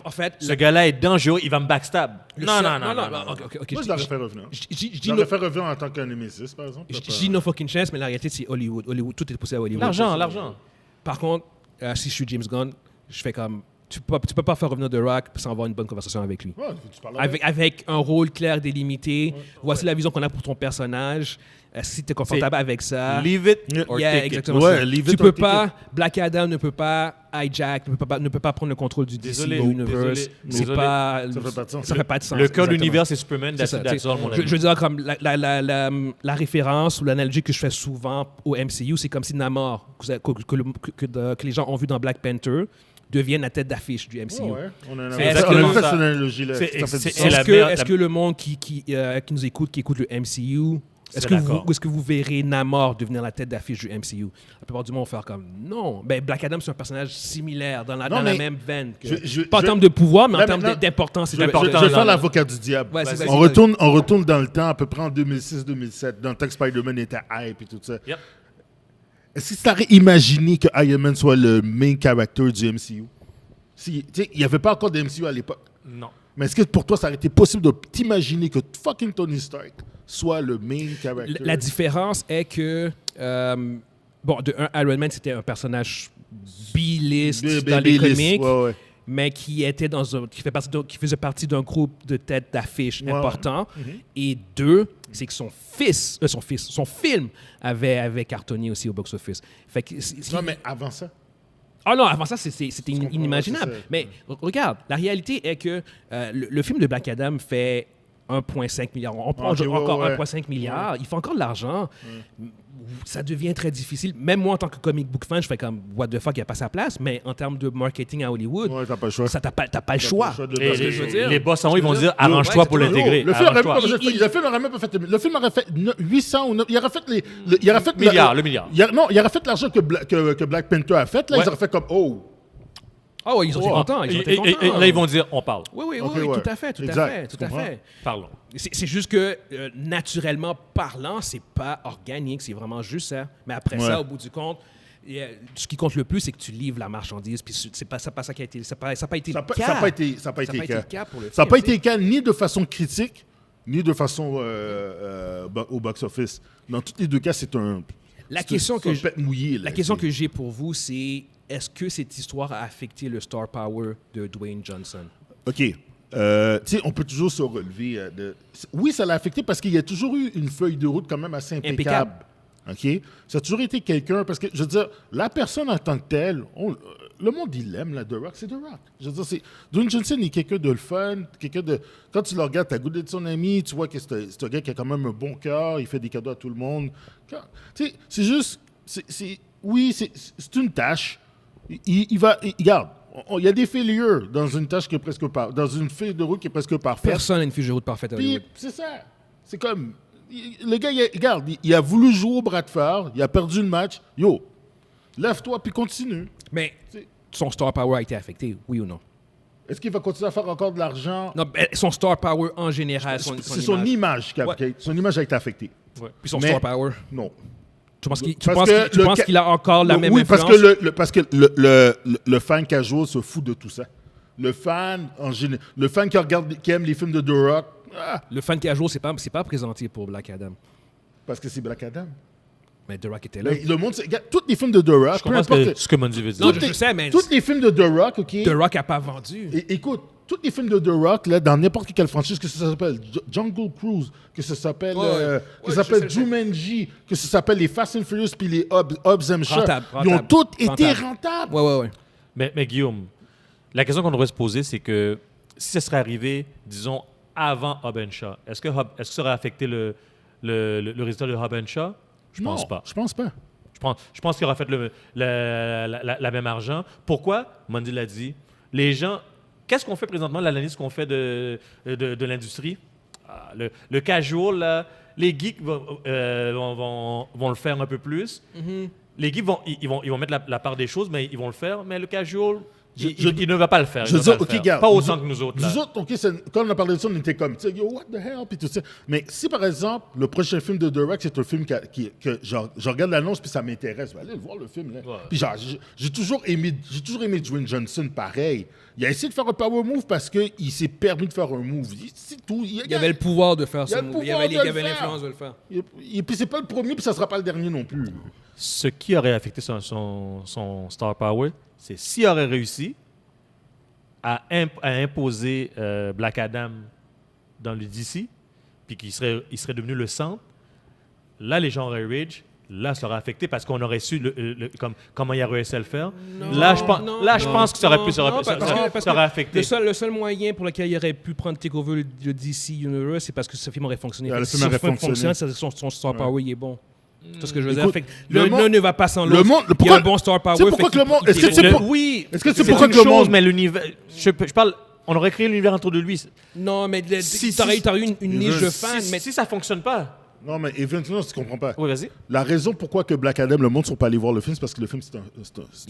En fait, Ce gars-là est dangereux. Il va me backstab. Non. ok. Moi, je l'aurais fait revenir. Je dis Je no- l'aurais fait revenir en tant qu'un Némésis, par exemple. je dis no fucking chance, mais la réalité, c'est Hollywood. Hollywood, tout est poussé à Hollywood. L'argent. Par contre, si je suis James Gunn, je fais comme... Tu peux pas faire revenir The Rock sans avoir une bonne conversation avec lui. Ouais, tu parles Avec un rôle clair, délimité. Voici la vision qu'on a pour ton personnage. Si tu es confortable avec ça... Leave it or Yeah, take it. exactement. Ouais, ça. leave Tu it peux or take pas... Black Adam ne peut pas hijack, ne peut pas prendre le contrôle du DC Désolé, Universe. désolé, C'est désolé. pas... Ça fait pas de sens. Ça fait pas de sens. Le cœur de exactement. l'univers, c'est Superman. C'est ça, That's all, mon je ami. veux dire, comme la référence ou l'analogie que je fais souvent au MCU, c'est comme si Namor, que les gens ont vu dans Black Panther, devienne la tête d'affiche du MCU. Ouais, on a C'est fait exactement cette ça. analogie-là. C'est- Ça fait du c'est- sens. la meilleure- Est-ce que le monde qui nous écoute, qui écoute le MCU, est-ce que vous verrez Namor devenir la tête d'affiche du MCU? La plupart du monde vont faire comme non. Ben, Black Adam, c'est un personnage similaire dans la même veine. Pas en termes de pouvoir, mais en Là, termes maintenant, d'importance. Je vais faire l'avocat du diable. Ouais, c'est on vas-y. retourne dans le temps, à peu près en 2006-2007, dans le temps que Spider-Man était hype et tout ça. Yep. Est-ce que tu aurais imaginé que Iron Man soit le main character du MCU? Il n'y avait pas encore de MCU à l'époque. Non. Mais est-ce que pour toi, ça aurait été possible de t'imaginer que fucking Tony Stark soit le main character? La différence est que, de un, Iron Man, c'était un personnage B-list dans les B-list, comics, ouais. mais qui faisait partie d'un groupe de têtes d'affiche Ouais. important. Et deux, c'est que son film avait cartonné aussi au box-office. Fait que Non, mais avant ça. Ah non, avant ça, c'était comprends, inimaginable. c'est ça. Mais regarde, la réalité est que le film de Black Adam fait 1,5 milliard. On prend Ok, encore ouais. 1,5 milliard. Il fait encore de l'argent. Ça devient très difficile. Même moi, en tant que comic book fan, je fais comme what the fuck, il n'y a pas sa place. Mais en termes de marketing à Hollywood, Ouais, t'as pas le choix. t'as pas le choix. Parce que je veux dire. Les boss en haut, ils vont Je veux dire dire, arrange-toi pour exactement. l'intégrer. Le film aurait Arrange-toi. pas fait. Le film aurait fait 800 ou 9, il aurait fait il aurait fait Le milliard. Il aurait fait l'argent que Black Panther a fait. Là, Ouais. ils auraient fait comme Ah oui, ils ont été contents. Ils ont été Et contents. là, ils vont dire on parle. Oui, Ok, ouais. tout à fait, tout Exact, à fait, tu tout à comprends? fait. Parlons. C'est juste que, naturellement parlant, c'est pas organique, c'est vraiment juste ça. Mais après Ouais. ça, au bout du compte, ce qui compte le plus, c'est que tu livres la marchandise. Puis c'est pas ça qui a été. Ça n'a pas été ça le n'a cas. pas été Ça a pas été le cas pour le Ça n'a film, pas tu sais. été le cas ni de façon critique, ni de façon au box-office. Dans tous les deux cas, c'est un. La question que pet mouillé. Là, La question c'est- que j'ai pour vous, c'est est-ce que cette histoire a affecté le star power de Dwayne Johnson? OK. Tu sais, on peut toujours se relever. Oui, ça l'a affecté parce qu'il y a toujours eu une feuille de route quand même assez impeccable. OK? Ça a toujours été quelqu'un, parce que, je veux dire, la personne en tant que telle, le monde, il l'aime, là, The Rock, c'est The Rock. Je veux dire, Dwayne Johnson est quelqu'un de le fun, quelqu'un de... Quand tu le regardes, tu as goûté de son ami, tu vois que c'est un gars qui a quand même un bon cœur, il fait des cadeaux à tout le monde. Tu sais, c'est juste... Oui, c'est une tâche. Regarde, il y a des failures dans une tâche qui est presque dans une feuille de route qui est presque parfaite. Personne n'a une fiche de route parfaite à Puis, Hollywood. c'est ça. C'est comme... Le gars, regarde, il a voulu jouer au bras de fer, il a perdu le match. Yo, lève-toi puis continue. Mais C'est- son star power a été affecté, oui ou non? Est-ce qu'il va continuer à faire encore de l'argent? Non, ben, son star power en général, C'est son image qui a, Ouais. son image a été affectée. Puis son Mais- star power. Non. Tu penses qu'il Parce que qu'il a encore la même oui, influence? parce que le fan casual se fout de tout ça. Le fan, le fan qui aime les films de The Rock, Le fan casual, c'est pas présenté pour Black Adam. parce que c'est Black Adam. Mais The Rock était là. Mais le monde, regarde, tous les films de The Rock, Je comprends ce que Mondi veut dire. Non, je sais, mais tous les films de The Rock, OK? The Rock n'a pas vendu. Écoute, tous les films de The Rock, là, dans n'importe quelle franchise, que ça s'appelle Jungle Cruise, que ça s'appelle je sais. Jumanji, que ça s'appelle les Fast and Furious puis les Hobbs and Shaw, Rentable, ils ont tous été rentable. rentables. Ouais. Mais Guillaume, la question qu'on devrait se poser, c'est que si ça serait arrivé, disons, avant Hobbs and Shaw, est-ce que ça aurait affecté le résultat de Hobbs and Shaw? Je pense pas. Je pense pas. Je pense qu'il aura fait la même argent. Pourquoi? Mondi l'a dit. Les gens... Qu'est-ce qu'on fait présentement, l'analyse qu'on fait de l'industrie? Le casual, là, les geeks vont le faire un peu plus. Mm-hmm. Les geeks vont mettre la part des choses, mais ils vont le faire. Mais le casual, il ne va pas le faire. Je veux dire, OK, regarde. Pas autant que nous autres. Là. Nous autres, OK, quand on a parlé de ça, on était comme, tu sais, yo, what the hell, puis tout ça. Mais si, par exemple, le prochain film de The Rock, c'est un film que genre, je regarde l'annonce, puis ça m'intéresse, je vais aller le voir, le film, là. Ouais. Puis genre, j'ai toujours aimé Dwayne Johnson, pareil. Il a essayé de faire un power move parce qu'il s'est permis de faire un move. C'est tout. Il avait le pouvoir de faire ça. Il avait l'influence de le faire. Et puis, c'est pas le premier, puis ça sera pas le dernier non plus. Ce qui aurait affecté son star power, c'est s'il aurait réussi à imposer Black Adam dans le DC, puis il serait devenu le centre, là, les gens auraient rage, là, ça aurait affecté parce qu'on aurait su comment il a réussi à le faire. Je pense que ça aurait affecté. Le seul moyen pour lequel il aurait pu prendre Takeover le DC Universe, c'est parce que ce film aurait fonctionné. Si le film fonctionne, son star power, il est bon. C'est ce que je veux dire. Écoute, Fait que l'un ne va pas sans l'autre. Il y a un bon star power. C'est pourquoi que le monde... Est-ce que c'est Oui. Est-ce que c'est pourquoi que le monde... mais l'univers... Je parle... On aurait créé l'univers autour de lui. Non, mais t'aurais eu une niche de fans. Mais si ça fonctionne pas... Non, mais éventuellement, tu comprends pas. Oui, vas-y. La raison pourquoi que Black Adam, le monde ne sont pas allés voir le film, c'est parce que le film,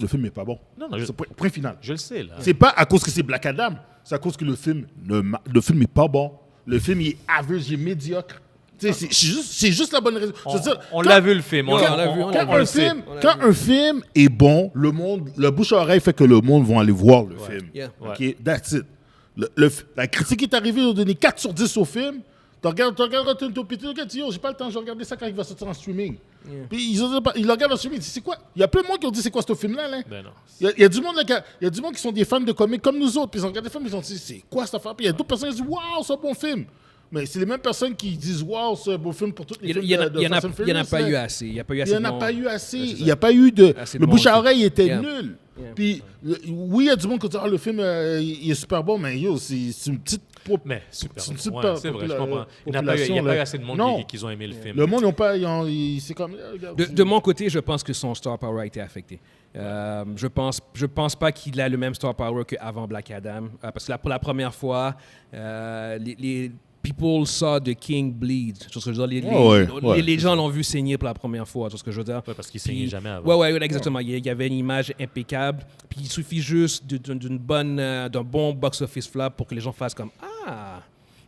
le film n'est pas bon. Non, c'est point final. Je le sais, là. C'est pas à cause que c'est Black Adam, c'est à cause que le film n'est pas bon. Le film, il est average, il est médiocre. C'est juste la bonne raison. On l'a vu, le film. Quand un film est bon, le bouche à oreille fait que le monde va aller voir le film. Yeah. OK, that's it. La critique est arrivée, ils ont donné 4 sur 10 au film. Tu regardes Rotten Tomatoes, tu dis, j'ai pas le temps, je vais regarder ça quand il va sortir en streaming. Yeah. Puis ils le regardent en streaming, ils disent, c'est quoi? Il y a plein de monde qui ont dit, c'est quoi ce film-là? Là? Ben non. Il y a du monde qui sont des fans de comics comme nous autres, puis ils ont regardé le film, ils ont dit, c'est quoi cette affaire? Puis il y a d'autres personnes qui disent, waouh, c'est un bon film. Mais c'est les mêmes personnes qui disent, waouh, c'est un beau film pour toutes les films de Fast and Furious. Il n'y en a pas eu assez. Il n'y en a pas eu assez. Il n'y a pas eu de... Le bouche à oreille était nul. Puis, oui, il y a du monde qui dit, le film, il est super bon, mais c'est une petite... Mais super. C'est vrai, je comprends. Il n'y a pas eu assez de monde qui ont aimé le film. Le monde, c'est comme... De mon côté, je pense que son star power a été affecté. Je pense pas qu'il a le même star power qu'avant Black Adam. Parce que pour la première fois, les people saw the King bleed. C'est ce que je veux dire. Les gens l'ont vu saigner pour la première fois. C'est ce que je veux dire. Ouais, parce qu'il saignait jamais avant. Ouais, exactement. Il y avait une image impeccable. Puis il suffit juste d'un bon box-office flop pour que les gens fassent comme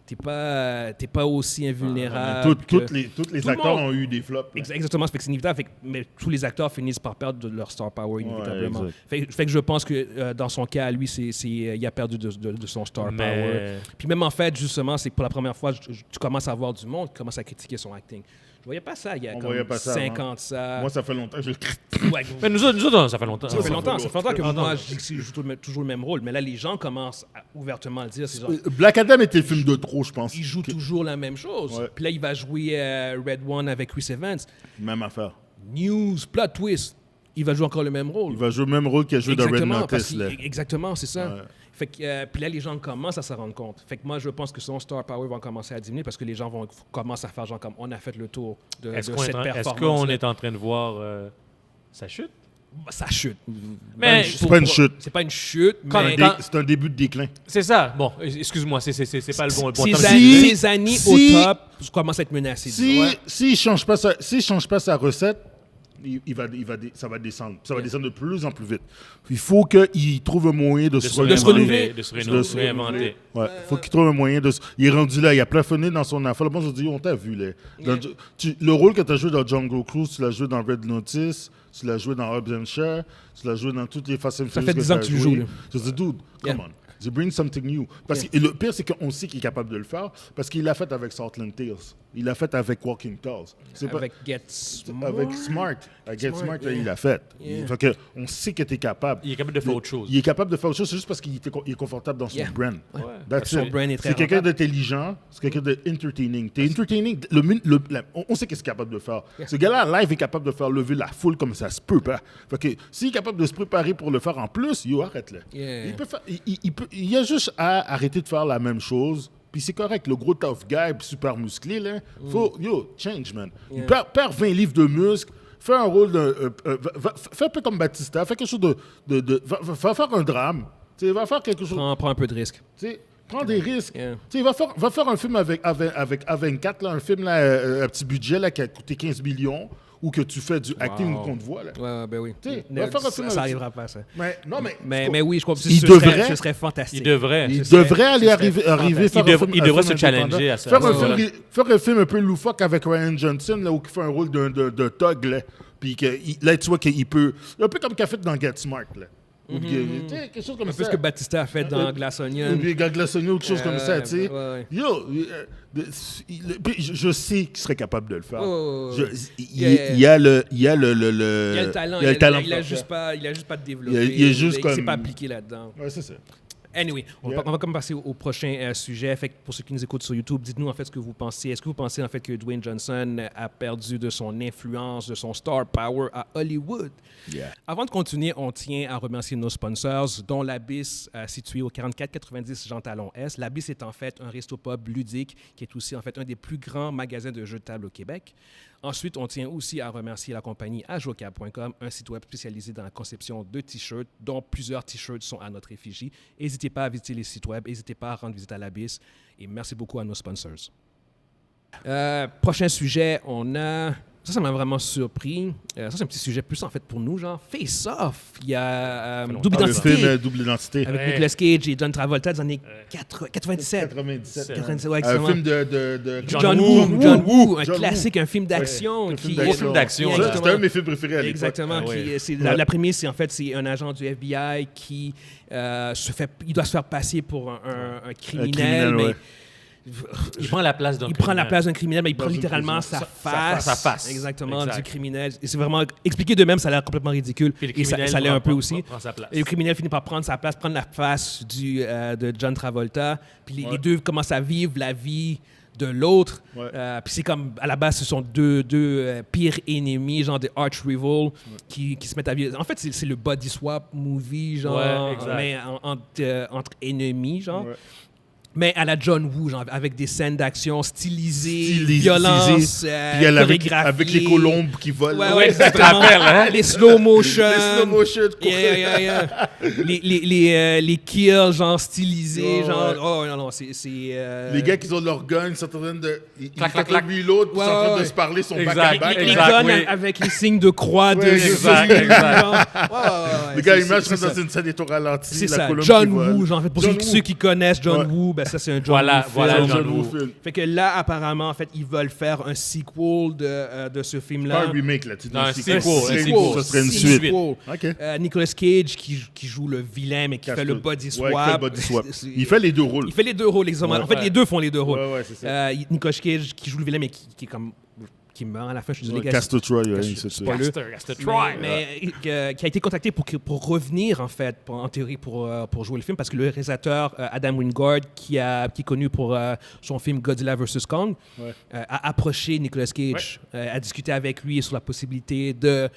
t'es pas aussi invulnérable. Tous les acteurs ont eu des flops. Exactement, c'est inévitable. Mais tous les acteurs finissent par perdre de leur star power inévitablement. Fait que je pense que dans son cas, lui, il a perdu de son star power. Puis même en fait, justement, c'est pour la première fois, tu commences à voir du monde qui commence à critiquer son acting. Je voyais pas ça il y a comme 5 ans de ça. Moi, ça fait longtemps que je le critique. Mais nous autres, ça fait longtemps. Ça fait longtemps que moi, je joue toujours le même rôle. Mais là, les gens commencent à ouvertement le dire. Black Adam était le film de trop, je pense. Il joue toujours la même chose. Ouais. Puis là, il va jouer Red One avec Chris Evans. Même affaire. News, plot twist. Il va jouer encore le même rôle. Il va jouer le même rôle qu'il a joué dans Red Notice. Exactement, c'est ça. Ouais. Fait que, puis là, les gens commencent à se rendre compte. Fait que moi, je pense que son star power va commencer à diminuer parce que les gens vont commencer à faire genre comme on a fait le tour de cette performance. Est-ce qu'on est en train de voir sa chute? Ça chute. Mais c'est pas une chute. C'est pas une chute, mais... C'est un début de déclin. C'est ça. Bon, excuse-moi, c'est pas le bon temps. Ces années au top commencent à être menacées. S'il ne change pas sa recette, ça va descendre. Ça va descendre de plus en plus vite. Il faut qu'il trouve un moyen de se renouveler. De se réinventer. Ouais. Il faut qu'il trouve un moyen de se... Il est rendu là, il a plafonné dans son affaire. Bon, je dis, on t'a vu. Là. Le rôle que tu as joué dans Jungle Cruise, tu l'as joué dans Red Notice, tu l'as joué dans Hobbs and Shaw, tu l'as joué dans toutes les Fast and Furious. Ça fait 10 ans que tu joues. Je dis, dude, come on. They bring something new. Parce que le pire, c'est qu'on sait qu'il est capable de le faire parce qu'il l'a fait avec Southland Tales. Il l'a fait avec Walking Tall. Avec Get Smart. Avec Smart. Avec Get Smart, yeah. il l'a fait. Yeah. Fait que on sait que tu es capable. Il est capable de faire autre chose. Il est capable de faire autre chose, c'est juste parce qu'il est confortable dans son Yeah. brand. Ouais. That's Son it. brand est très C'est quelqu'un rentable. d'intelligent, c'est quelqu'un d'entertaining. T'es entertaining. On sait qu'est-ce qu'il est capable de faire. Yeah. Ce gars-là, en live, est capable de faire lever la foule comme ça se peut pas. Fait que s'il est capable de se préparer pour le faire en plus, arrête-le. Yeah. Il peut faire, il a juste à arrêter de faire la même chose. Puis c'est correct, le gros tough guy, puis super musclé, là, faut, change, man. Yeah. Perds 20 livres de muscles, fais un rôle fais un peu comme Batista, fais quelque chose va faire un drame, tu sais, va faire quelque chose, Prends un peu de risque. tu sais, prends des risques. Yeah. Tu sais, va faire un film avec A24, là, un film là, à petit budget là, qui a coûté 15 millions, ou que tu fais du acting qu'on te voit, là. Ouais, ben oui. Tu sais, va faire un film Ça avec arrivera pas, ça. Mais oui, je crois que Il ce devrait- serait fantastique. Il devrait. il Ce serait- devrait aller ce serait arriver faire Il un film, il un devrait film se challenger indépendant. à ça. Faire Ouais, faire un film un peu loufoque avec Ryan Johnson, là, où il fait un rôle de thug, là. Puis là, tu vois qu'il peut... Un peu comme qu'il a fait dans Get Smart, là. Ou tu sais, quelque chose comme Un peu ça. ce que Batista a fait dans Glass Onion. Puis Glassonier, autre chose comme ça, tu sais. ouais. Yo, puis je sais qu'il serait capable de le faire. Ouais. Il y a le Il a le talent. Il a le talent Il a pour juste faire. pas de développer. Il est juste Il s'est comme- pas appliqué là-dedans. Ouais, c'est ça. Anyway, on Yeah. va comme passer au prochain sujet. Fait que pour ceux qui nous écoutent sur YouTube, dites-nous en fait ce que vous pensez. Est-ce que vous pensez en fait que Dwayne Johnson a perdu de son influence, de son star power à Hollywood? Yeah. Avant de continuer, on tient à remercier nos sponsors, dont l'Abyss, situé au 4490 Jean Talon S. L'Abyss est en fait un resto-pub ludique qui est aussi en fait un des plus grands magasins de jeux de table au Québec. Ensuite, on tient aussi à remercier la compagnie ajocab.com, un site web spécialisé dans la conception de t-shirts, dont plusieurs t-shirts sont à notre effigie. N'hésitez pas à visiter les sites web, n'hésitez pas à rendre visite à l'Abyss. Et merci beaucoup à nos sponsors. Prochain sujet, on a... Ça m'a vraiment surpris. Ça, c'est un petit sujet plus, en fait, pour nous, genre Face Off. Il y a Double Le Identité film Double Identité. avec Ouais. Nicolas Cage et John Travolta des années 97. 97. 97, ouais, Un exactement. film de John Woo, un John Woo. classique, un film d'action. Un qui- film Gros film d'action, Yeah, là. C'était un de mes films préférés à l'époque. Exactement. Ah ouais. La prémisse, c'est en fait, c'est un agent du FBI qui il doit se faire passer pour un criminel, mais ouais. Il prend la place d'un il prend la criminel. place d'un criminel, mais il Dans prend une littéralement prison. sa face. face. Exactement, Exact. du criminel. Et c'est vraiment expliqué de même, ça a l'air complètement ridicule. Puis le Et ça criminel l'est un peu prend- aussi. prend sa place. Et le criminel finit par prendre sa place, prendre la face de John Travolta. Puis les deux commencent à vivre la vie de l'autre. Ouais. Puis c'est comme, à la base, ce sont deux pires ennemis, genre des arch rivals, qui se mettent à vivre. En fait, c'est le body swap movie, genre, Ouais, exact. mais entre ennemis, genre. Ouais. Mais à la John Woo, genre, avec des scènes d'action stylisées, Stylisé. violence, Puis elle avec chorégraphiées. les colombes qui volent. Ouais, là. ouais, exactement. Les slow motion. Les slow motion. Yeah. Les kills, genre, stylisés, Ouais, genre... ouais. Oh, non, c'est... Les gars qui ont leur gun, ils sont en train de. Ils Clac, font clac, clac. lui l'autre, ils sont en train Ouais. de se parler, son Exact. back à back. Les Exact, guns oui. avec les signes de croix de... Ouais, exact, Jésus, exact. genre. Ouais, Les gars, c'est- ils marchent c'est dans ça. une scène au ralenti. C'est la ça, colombe John qui vole. Woo, genre, en fait, pour John ceux Woo. qui connaissent John Ouais. Woo, ben ça, c'est un John Voilà, Woo voilà, film. C'est un John John Woo Woo. film. Fait que là, apparemment, en fait, ils veulent faire un sequel de ce Pas film-là. un remake, là. Tu dis Non, un un sequel, Ça serait une suite. Ok. Nicolas Cage qui joue le vilain, mais qui fait le body swap. Ouais, il fait le body swap. C'est- Il fait les deux rôles. Il fait les deux rôles, exactement. En fait, Ouais. les deux font les deux rôles. Ouais, c'est ça. Nicolas Cage qui joue le vilain, mais qui est comme... qui meurt à la fin. Je suis désolé, gars. Castor Troy, ouais, Castor- c'est ça. Spoiler. Castor Troy. Mais qui a été contacté pour revenir, en fait, en théorie, pour jouer le film, parce que le réalisateur Adam Wingard, qui est connu pour son film Godzilla vs. Kong, Ouais. a approché Nicolas Cage, a discuté avec lui sur la possibilité de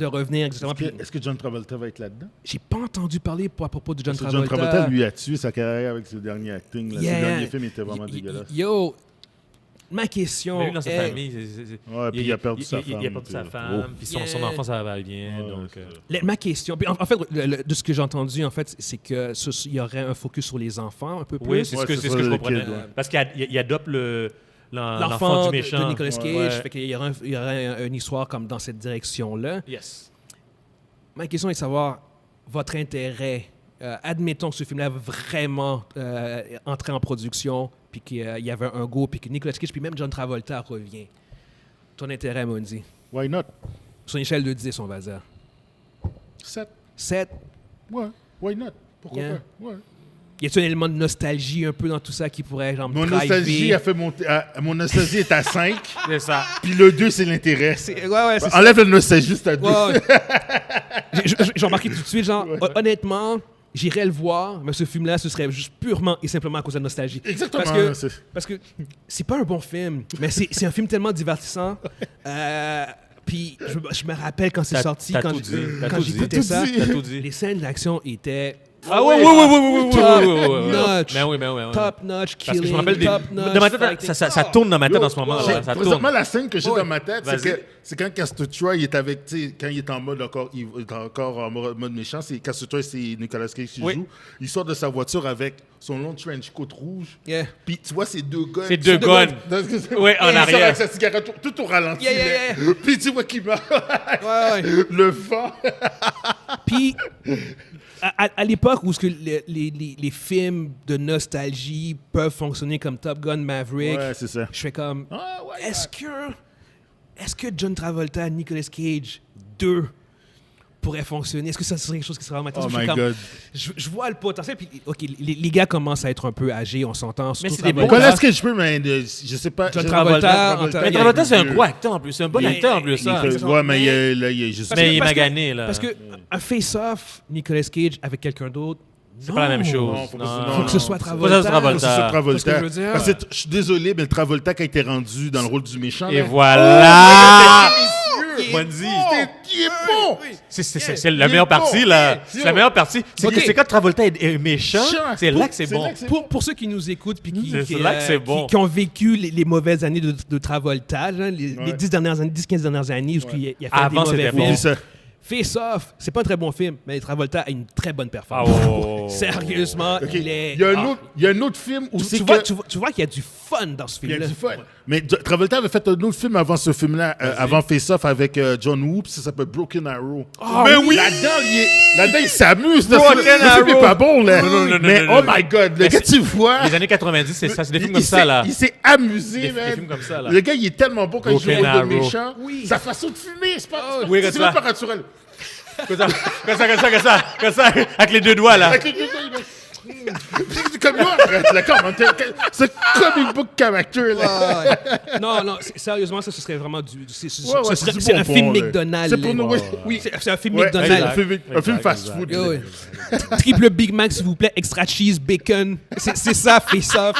revenir. Exactement. Puis, Est-ce que John Travolta va être là-dedans? j'ai pas entendu parler à propos de John Parce que John Travolta. Travolta, lui, a tué sa carrière avec ses derniers acting. Là. Yeah. Ses derniers films étaient vraiment dégueulasses. Yo, ma question Mais lui, dans sa est... famille, Ouais, puis il a perdu sa femme. Il a perdu sa puis, femme, puis son Yeah. enfant, ça va bien. Ouais, Donc, c'est Ma question, puis en fait, de ce que j'ai entendu, en fait, c'est que il y aurait un focus sur les enfants un peu plus. oui, c'est ce que c'est je ça, le comprenais. kid, ouais. Parce qu'il adopte l'enfant L'enfant du méchant. de Nicolas Cage, Ouais. fait qu'il y aurait une histoire comme dans cette direction-là. Yes. Ma question est de savoir votre intérêt. Admettons que ce film-là vraiment entrait en production, puis qu'il y avait un go, puis que Nicolas Cage, puis même John Travolta revient. Ton intérêt, Mondi? Why not? Sur une échelle de 10, on va dire. 7. 7? Ouais. Why not? Pourquoi Yeah. pas? Ouais. Y a-t-il un élément de nostalgie un peu dans tout ça qui pourrait genre Mon me nostalgie driver? a fait monter. Mon nostalgie est à 5, C'est ça. puis le 2, c'est l'intérêt. Ouais, c'est ça. Enlève le nostalgie juste à 2. Ouais, ouais. J'ai remarqué tout de suite, genre, honnêtement, j'irais le voir, mais ce film-là, ce serait juste purement et simplement à cause de la nostalgie. Exactement. Parce que c'est pas un bon film, mais c'est un film tellement divertissant. Puis je me rappelle quand c'est sorti, t'as quand tout dit, t'as quand tout dit. j'écoutais ça, T'as tout dit. les scènes d'action étaient Ah oui. top-notch. Mais oui. Top-notch, Parce que je killing, me rappelle top-notch. dans ma tête, ça tourne dans ma tête en ce moment. Là, ça tourne. Présentement, la scène que j'ai Ouais. dans ma tête, Vas-y. c'est quand Castor Troy est avec, tu sais, quand il est en mode encore en mode méchant, c'est Castor Troy, c'est Nicolas Cage qui Oui. joue. Il sort de sa voiture avec son long trench coat rouge. Yeah. Puis tu vois ces deux gars. C'est deux guns. Ouais, en Il sort arrière. avec sa cigarette tout au ralenti. Yeah. là. Puis tu vois qu'il meurt. Ouais. Le vent. Puis, à l'époque où ce que les films de nostalgie peuvent fonctionner comme Top Gun Maverick, Ouais, c'est ça. je fais comme, Ah, ouais, est-ce que John Travolta, Nicolas Cage 2 pourrait fonctionner? Est-ce que ça serait quelque chose qui serait vraiment Oh intéressant? my Je suis comme- God. Je vois le potentiel. Puis, OK, les gars commencent à être un peu âgés, on s'entend. Mais surtout c'est des bons Travolta. Nicolas Cage, je peux, mais je sais pas. John je- Travolta, Mais Travolta, c'est un gros acteur en plus. C'est un bon acteur en plus, ça. Ouais, mais il est juste. Mais il est parce que- magané, là. Parce que un face-off, Nicolas Cage avec quelqu'un d'autre, C'est pas la même chose. Non, Faut que ce soit Faut que ce soit Travolta. C'est ça, Travolta. C'est ce que Travolta. je veux dire. Parce que je suis désolé, mais le Travolta qui a été rendu dans le rôle du méchant. Et là. voilà! Bonzi. Il est bon! C'est la meilleure partie, là. C'est la meilleure partie. Ok. C'est quand Travolta est méchant, c'est là que c'est C'est bon. là que c'est Pour ceux qui nous écoutent puis C'est là que c'est bon. qui ont vécu les mauvaises années de Travolta, hein, les Ouais. 10-15 dernières années où il a fait Avant, des mauvais c'était bon. films. C'est ça. Face Off, c'est pas un très bon film, mais Travolta a une très bonne performance. Ah, oh. Sérieusement, Ok. il est... Il y a un autre film où Tu c'est vois, que... tu vois qu'il y a du fun dans ce Il y a film-là. du fun. Mais Travolta avait fait un autre film avant ce film-là, avant Face Off avec John Woo, puis ça s'appelle Broken Arrow. mais oui! Là-dedans, il s'amuse. là. Broken Le film est Arrow. pas bon, là. Non, Mais non, oh my God, le gars, tu vois... Les années 90, c'est ça. C'est des films il comme ça, là. Il s'est amusé, Des man. films comme ça, là. Le gars, il est tellement bon quand il joue Broken le rôle de Arrow. méchant. Oui. Sa façon de fumer, c'est pas... Oui, c'est comme même ça. pas naturel. Comme ça, avec les deux doigts, là. Avec les deux gars, il va- C'est comme moi, arrête, là, comment c'est comic book character, là. Non, sérieusement, ça, ce serait vraiment du... C'est Ouais, c'est du c'est un bonbon, film là. McDonald's. C'est pour nous, oui. C'est un film Ouais, McDonald's. un film fast-food. Yo, ouais. Triple Big Mac, s'il vous plaît, extra cheese, bacon. C'est ça, Face Off.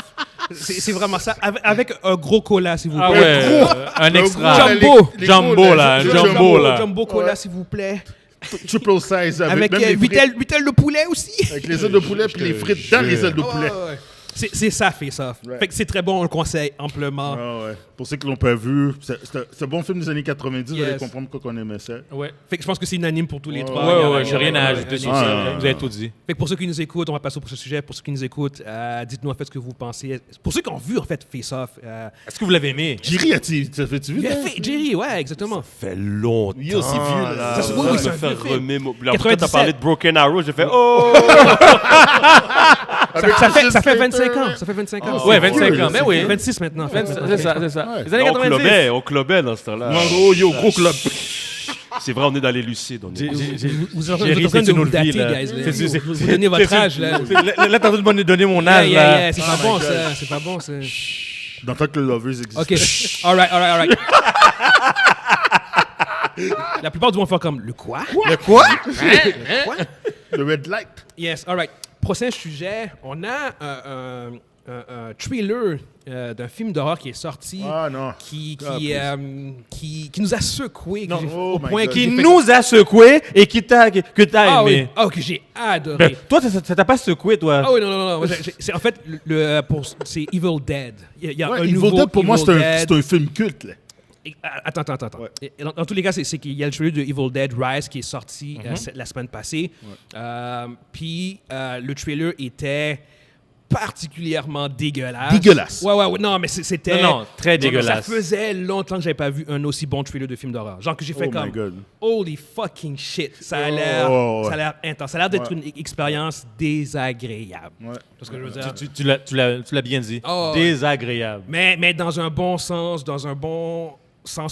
C'est vraiment ça. Avec un gros cola, s'il vous plaît. Ah ouais, un extra. Jumbo. Jumbo, là, jumbo, là. Jumbo cola, s'il vous plaît. Triple size avec, Avec même les frites. 8 ailes de poulet aussi. Avec les ailes de poulet puis les frites dans les ailes de poulet. Ouais. C'est ça, Face Off. Fait que c'est très bon, on le conseille amplement. Ah ouais. Pour ceux qui l'ont pas vu, c'est un bon film des années 90, vous allez Yes. comprendre pourquoi on aimait ça. Ouais. Fait que je pense que c'est unanime pour tous les trois. Ouais, j'ai rien à ajouter sur ça. ouais. Vous avez tout dit. Fait que pour ceux qui nous écoutent, on va passer au prochain sujet. Pour ceux qui nous écoutent, dites-nous en fait ce que vous pensez. Pour ceux qui ont vu en fait Face Off, Est-ce que vous l'avez aimé? Jerry, as-tu vu? il a fait Jerry, ouais, ça fait longtemps. Il est aussi vieux, là. Ça, oui, c'est un me fait vieux film. remémorer. Puis après, quand 97. t'as parlé de Broken Arrow, j'ai fait oh! Ça fait 25 ans. Ça fait 25 ans. Ouais, 25 ans, mais oui. 26 maintenant. en fait. C'est ça. Ouais. Les années On 90. clubait dans ce temps-là. Oh, yo, gros club. C'est vrai, on est dans les lucides. On est Vous êtes en Jerry, train de c'est une vous autre dater, vie, là. guys. C'est- c'est- Vous donnez votre âge, là. Là, t'es en train de me donner mon âge, Yeah, là. c'est pas bon, ça. C'est pas bon, ça. Dans le temps que le Lovers existe. OK. All right. La plupart du monde font comme le quoi? Le quoi? Le Red Light. Yes, all right. Prochain sujet, on a un trailer d'un film d'horreur qui est sorti Ah non. qui please. nous a secoué Non, oh au my point God. Qui qu'il fait- nous a secoué et que t'as ah oui, aimé. que j'ai adoré. Ben, toi, ça t'a pas secoué, toi. Ah oui, non. C'est en fait c'est Evil Dead. Il y a un Ouais, Evil nouveau Dead, pour moi, Evil c'est Dead. un film culte, là. Attends. Et dans tous les cas, c'est qu'il y a le trailer de Evil Dead Rise qui est sorti la semaine passée. Puis le trailer était particulièrement dégueulasse. Dégueulasse. Ouais. Non, mais c'était... Non, très dégueulasse. Ça faisait longtemps que j'avais pas vu un aussi bon trailer de film d'horreur. Genre que j'ai fait Oh my comme... God. Holy fucking shit. Ça a l'air Oh, ouais. ça a l'air intense. Ça a l'air d'être Ouais. une expérience désagréable. Ouais. C'est ce que je veux dire. Tu l'as bien dit. Oh, Désagréable. Mais dans un bon sens,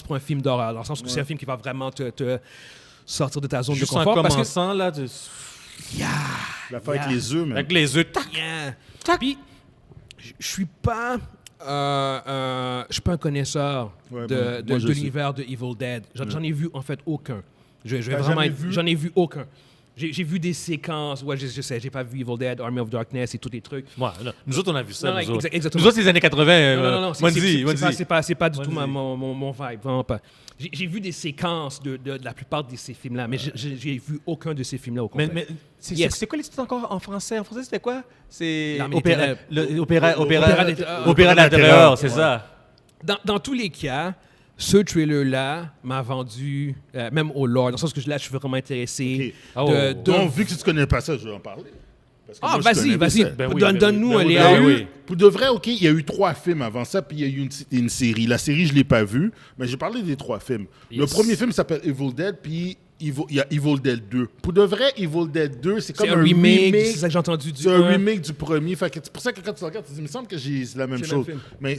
pour un film d'horreur. Dans le sens où c'est un film qui va vraiment te sortir de ta zone Juste de en confort. Parce que commençant, là, L'affaire avec les œufs, mais. Avec les œufs, tac! Yeah. Puis, je suis pas un connaisseur Ouais, de moi, je sais. l'univers de Evil Dead. J'en ai vu en fait aucun. T'as jamais vu? J'en ai vu aucun. J'ai vu des séquences. Ouais, je sais, j'ai pas vu Evil Dead, Army of Darkness et tous les trucs. Ouais, non. Nous autres, on a vu ça. Non, nous autres. exactement. Nous autres, c'est les années 80. Non, Monzi. c'est pas du tout Monzi. mon vibe, vraiment pas. J'ai vu des séquences de la plupart de ces films-là, mais j'ai vu aucun de ces films-là au complet. Mais c'est Yes. c'est quoi les titres encore en français? En français, c'était quoi? C'est L'Armée des Ténèbres. Opéra de l'intérieur, c'est ça. Dans tous les cas, ce trailer-là m'a vendu, même au lore, dans le sens que là, je suis vraiment intéressé. Ok. de- Donc, vu que tu connais pas ça, je vais en parler. Parce que moi, je vas-y, connais vas-y. ça. Ben oui, Donne-nous ben un oui, lien. ben oui. Pour de vrai, OK, il y a eu 3 films avant ça, puis il y a eu une série. La série, je ne l'ai pas vue, mais j'ai parlé des 3 films. Le Yes. premier film s'appelle Evil Dead, puis il y a Evil Dead 2. Pour de vrai, Evil Dead 2, c'est comme C'est un remake, c'est ça que j'ai entendu. C'est un remake du premier. Fait que c'est pour ça que quand tu le regardes, tu te dis, il me semble que c'est la même C'est le même chose. film. Mais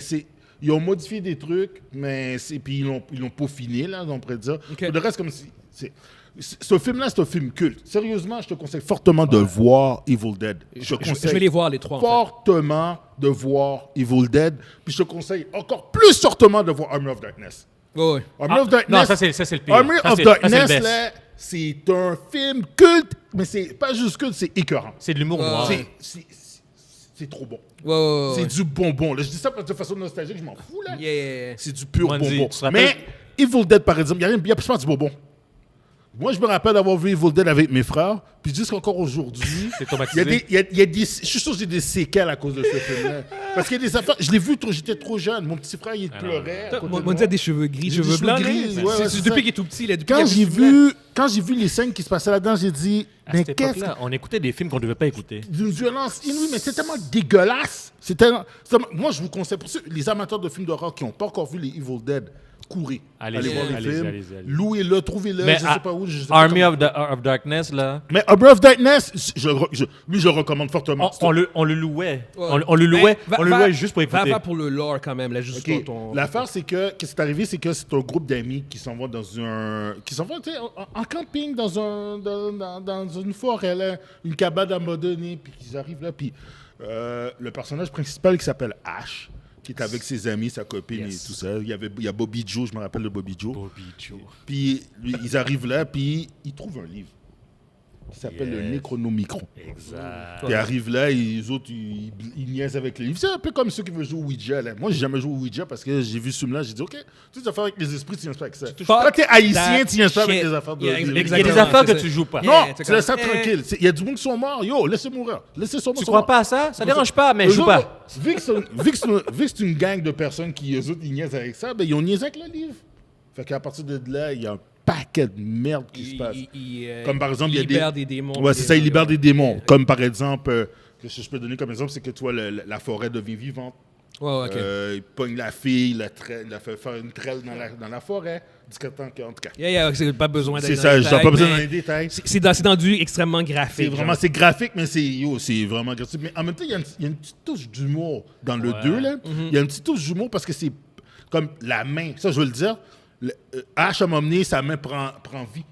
ils ont modifié des trucs, mais puis ils l'ont peaufiné, là, on pourrait dire. Ok. Pour le reste, comme si... Ce film-là, c'est un film culte. Sérieusement, je te conseille fortement de voir Evil Dead. Je te Je conseille vais les voir, les trois, en fait. fortement de voir Evil Dead. Puis je te conseille encore plus fortement de voir Army of Darkness. Ouais, ouais. Army of Darkness, Non, ça, c'est le pire. Army Ça, of c'est- ça, c'est le Darkness, best. là, c'est un film culte, mais c'est pas juste culte, c'est écœurant. C'est de l'humour noir. C'est trop bon. Ouais, ouais, C'est ouais. du bonbon. Là, je dis ça de façon nostalgique, je m'en fous. Là. Yeah. C'est du pur Monzi, bonbon. tu te rappelles- Mais Evil Dead, par exemple, il y a pas du bonbon. Moi, je me rappelle d'avoir vu Evil Dead avec mes frères, puis jusqu'encore aujourd'hui, C'est il traumatisé. y a des... Je suis sûr que j'ai des séquelles à cause de ce film-là. Parce qu'il y a des affaires... Je l'ai vu, j'étais trop jeune. Mon petit frère, il pleurait. à côté de Mon moi. Dieu a des cheveux gris, J'ai cheveux des blancs. cheveux là. gris, C'est- ouais, c'est c'est depuis ça. qu'il est tout petit. Là, depuis Quand qu'il a quand j'ai vu les scènes qui se passaient là-dedans, j'ai dit, À mais cette qu'est-ce époque-là, on écoutait des films qu'on ne devait pas écouter. d'une violence inouïe, mais c'est tellement dégueulasse. Moi, je vous conseille, pour ceux, les amateurs de films d'horreur qui n'ont pas encore vu les Evil Dead, courez. Allez-y, voir les allez-y, films. allez-y. Louez-le, trouvez-le, Mais je sais pas où. Je sais pas Army comment. of Darkness, là, Mais Army of Darkness, lui, je le recommande fortement. on le louait. Ouais. On le louait, Ben, on le louait juste pour écouter. Va pour le lore quand même, là, juste Ok. ton... L'affaire, c'est que, qu'est-ce qui est arrivé, c'est que c'est un groupe d'amis qui s'en vont tu sais, en camping dans une forêt, là, une cabane abandonnée, puis ils arrivent là, puis le personnage principal qui s'appelle Ash, qui est avec ses amis, sa copine Yes. et tout ça. Il y a Bobby Joe, je me rappelle de Bobby Joe. Bobby Joe. Puis ils arrivent là, puis ils trouvent un livre qui s'appelle le Yes. Necronomicron. Exact. Puis ils arrivent là, et les autres, ils niaisent avec le livre. C'est un peu comme ceux qui veulent jouer au Ouija. Là. Moi, j'ai jamais joué au Ouija parce que j'ai vu ce film-là, j'ai dit, OK, toutes les affaires avec les esprits, tu viens pas avec ça. Quand t'es haïtien, tu viens pas avec les affaires de... Yeah, de- Il y a exactement, des affaires c'est que ça. tu joues pas. Yeah. Non, c'est tu laisses ça comme- tranquille. Il y a du monde qui sont morts. Yo, laissez mourir. Laissez son Tu crois pas à ça? Ça dérange pas, mais Eux joue autres, pas. Vu que c'est une gang de personnes qui, eux autres, ils niaisent avec ça, ben, ils ont niaisé avec le livre. Fait qu'à partir de là, il y a un paquet de merde qui se passe. Comme par exemple, il y a des... libère des démons. Ouais, c'est ça, il libère des démons. Comme par exemple, que je peux donner comme exemple, c'est que tu vois, la forêt devient vivante. Ouais, ok. Il pogne la fille, il la fait faire une trelle dans la forêt. Jusqu'à temps que, en tout cas. Yeah, c'est pas besoin d'aller C'est dans ça, les je n'ai détails, pas besoin mais dans les détails. C'est dans du extrêmement graphique. C'est graphique, mais c'est vraiment graphique. Mais en même temps, il y a une petite touche d'humour dans le 2, là. Il y a une petite touche d'humour parce que c'est comme la main. Ça, je veux le dire. Ash, à un moment donné, sa main prend vie.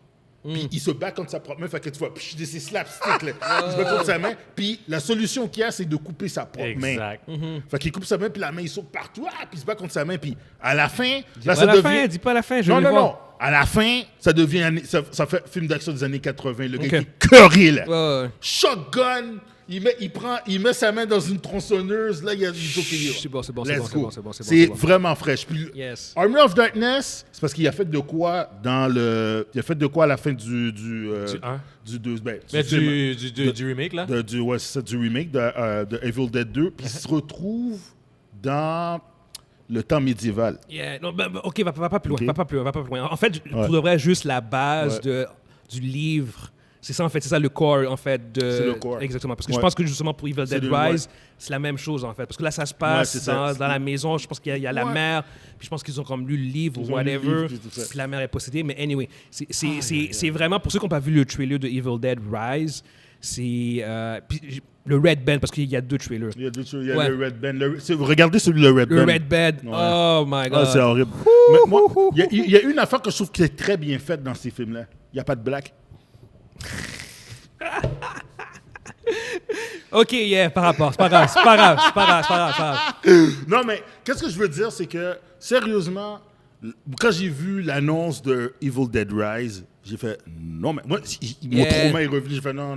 Puis il se bat contre sa propre main. Fait que tu vois, c'est slapstick, là. Il se bat contre sa main. Puis la solution qu'il y a, c'est de couper sa propre main. Exact. Fait qu'il coupe sa main, puis la main, il saute partout. Puis il se bat contre sa main. Puis à la fin, Dis pas la fin, je Non, vais non, le voir. non. À la fin, ça devient... Ça fait film d'action des années 80. Le gars Ok. qui est curé, là. Ouais, ouais. Shotgun, il met sa main dans une tronçonneuse, là, il y a du C'est bon, c'est bon, c'est Let's bon, c'est go. bon, c'est bon, c'est bon, C'est c'est bon. vraiment fraîche. Puis, Yes. Army of Darkness, c'est parce qu'il a fait de quoi dans le... Il a fait de quoi à la fin du 1. du 2, ben, Mais film, du remake, là? ouais, c'est ça, du remake de Evil Dead 2, puis il se retrouve dans le temps médiéval. Yeah. Non, ok, va pas plus loin, Ok. va pas plus loin. En fait, Ouais. pour de vrai, juste la base Ouais. du livre, c'est ça en fait, c'est ça le core en fait de. C'est le core. Exactement, parce que je Ouais. pense que justement pour Evil C'est Dead le- Rise, c'est la même chose en fait, parce que là ça se passe Ouais, c'est ça. dans la maison. Je pense qu'il y a la Ouais. mère, puis je pense qu'ils ont comme lu le livre Ils ou ont lu le whatever, livre, puis tout ça. puis la mère est possédée. Mais anyway, c'est vraiment pour ceux qui n'ont pas vu le trailer de Evil Dead Rise, c'est puis le Red Band parce qu'il y a 2 trailers. Il y a Ouais. le Red Band. Regardez celui le Red Le Band. Red Band, Ouais. oh my god. Ah, c'est horrible. Mais moi, il y a une affaire que je trouve qui est très bien faite dans ces films-là. Il n'y a pas de black. OK, yeah, par rapport. C'est pas grave, c'est pas grave, c'est pas grave, c'est pas grave, c'est pas grave. Non, mais qu'est-ce que je veux dire, c'est que, sérieusement, quand j'ai vu l'annonce de Evil Dead Rise, j'ai fait, non, mais moi, mon trauma est revenu, j'ai fait, non.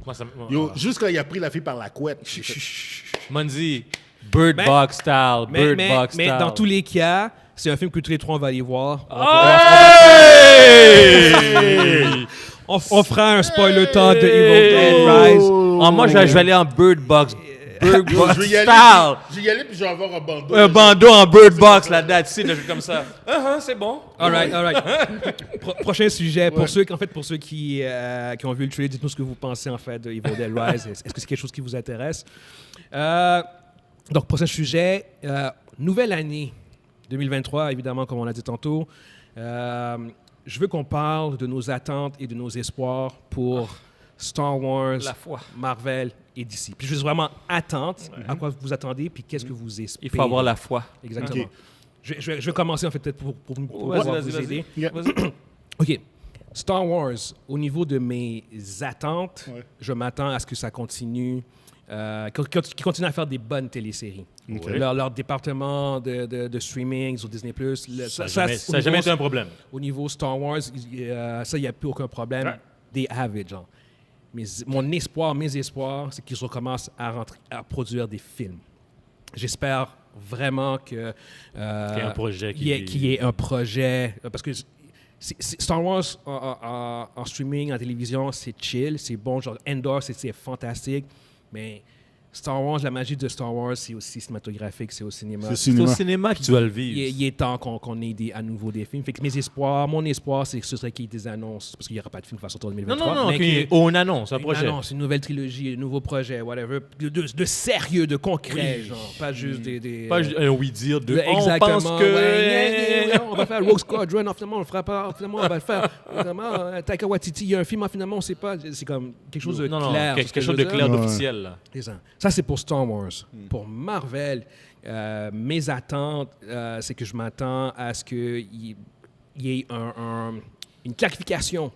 Moi, ça me- Yo, juste quand il a pris la fille par la couette, j'ai fait, Monzi, Bird Box style, Bird Box style. Mais dans tous les cas, c'est un film que tous les trois on va aller voir. On fera un spoiler talk de Evil Dead Rise. Ah, moi, je vais aller en Bird Box. Bird Yo, Box je vais y style. aller, puis je vais avoir un bandeau. Un bandeau en Bird Box là-dedans, tu sais, comme ça. C'est bon. All right. Prochain sujet. Pour ceux qui ont vu le trailer, dites-nous ce que vous pensez en fait de Evil Dead Rise. Est-ce que c'est quelque chose qui vous intéresse? Donc, prochain sujet. Nouvelle année 2023, évidemment, comme on l'a dit tantôt. Je veux qu'on parle de nos attentes et de nos espoirs pour Star Wars, La foi. Marvel et DC. Puis je veux vraiment attente, à quoi vous attendez, puis qu'est-ce que vous espérez. Il faut avoir la foi. Exactement. Ok. Je vais commencer en fait peut-être pour pouvoir vous aider. Yeah. OK. Star Wars, au niveau de mes attentes, Ouais. je m'attends à ce que ça continue, qu'ils continuent à faire des bonnes téléséries. Ok. Leur département de streaming sur Disney+, Ça n'a jamais été un problème. au niveau Star Wars, ça, il n'y a plus aucun problème. Ouais. Des average, genre. Mes espoirs, c'est qu'ils recommencent à produire des films. J'espère vraiment que... Qu'il y ait un projet qu'il y ait un projet. Parce que Star Wars en streaming, en télévision, c'est chill, c'est bon. Genre, Endor, c'est fantastique. Mais Star Wars, la magie de Star Wars, c'est aussi cinématographique, c'est au cinéma. C'est C'est au cinéma. cinéma que tu vas le vivre. Il est temps qu'on ait à nouveau des films. Fait que mon espoir, c'est que ce serait qu'il y ait des annonces, parce qu'il n'y aura pas de film qui va sortir en 2023. Non, mais okay. qu'il- On annonce un une projet. annonce, une nouvelle trilogie, un nouveau projet, whatever. De sérieux, de concret, genre. Pas juste des Pas juste un oui-dire de on exactement, pense que... ouais, on va faire Rogue Squadron, finalement on le fera pas, finalement on va le faire. Finalement, Taika Waititi, il y a un film, finalement on sait pas. C'est comme quelque chose de Non, clair. quelque chose de clair, d'officiel. Là. C'est ça. Ça, c'est pour Star Wars. Pour Marvel, mes attentes, c'est que je m'attends à ce qu'il y ait une clarification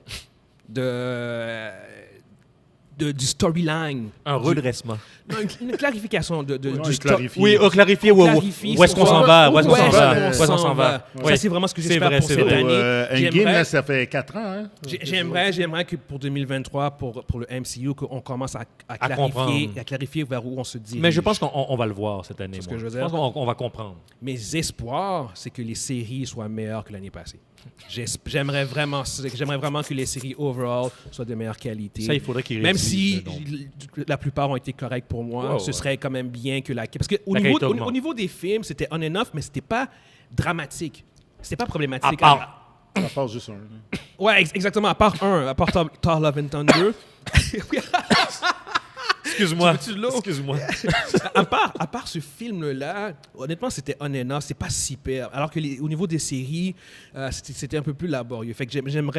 du storyline. Un redressement. Non, une clarification du clarifier. Oui, clarifier où est-ce qu'on s'en va. Où est-ce qu'on s'en va. Où est-ce qu'on s'en va. Ça, c'est vraiment ce que j'espère pour cette Pour année. Endgame, là, ça fait 4 ans. Hein? J'aimerais que pour 2023, pour le MCU, qu'on commence à clarifier vers où on se dirige. Mais je pense qu'on va le voir cette année. C'est ce que je veux Je dire. pense qu'on va comprendre. Mes espoirs, c'est que les séries soient meilleures que l'année passée. J'aimerais vraiment que les séries overall soient de meilleure qualité. Ça, il faudrait qu'ils Même réduisent si le nombre. la plupart ont été corrects pour moi, Wow, ce ouais. serait quand même bien que parce que La qualité augmente. au niveau des films, c'était on and off, mais c'était pas dramatique. C'était pas problématique. À part- Ça passe juste un. Ouais, exactement. À part Thor Love and Thunder. Excuse-moi. Tu veux de l'eau? Excuse-moi. à part ce film-là, honnêtement, c'était on and off, c'est pas si pire. Alors que au niveau des séries, c'était un peu plus laborieux. Fait que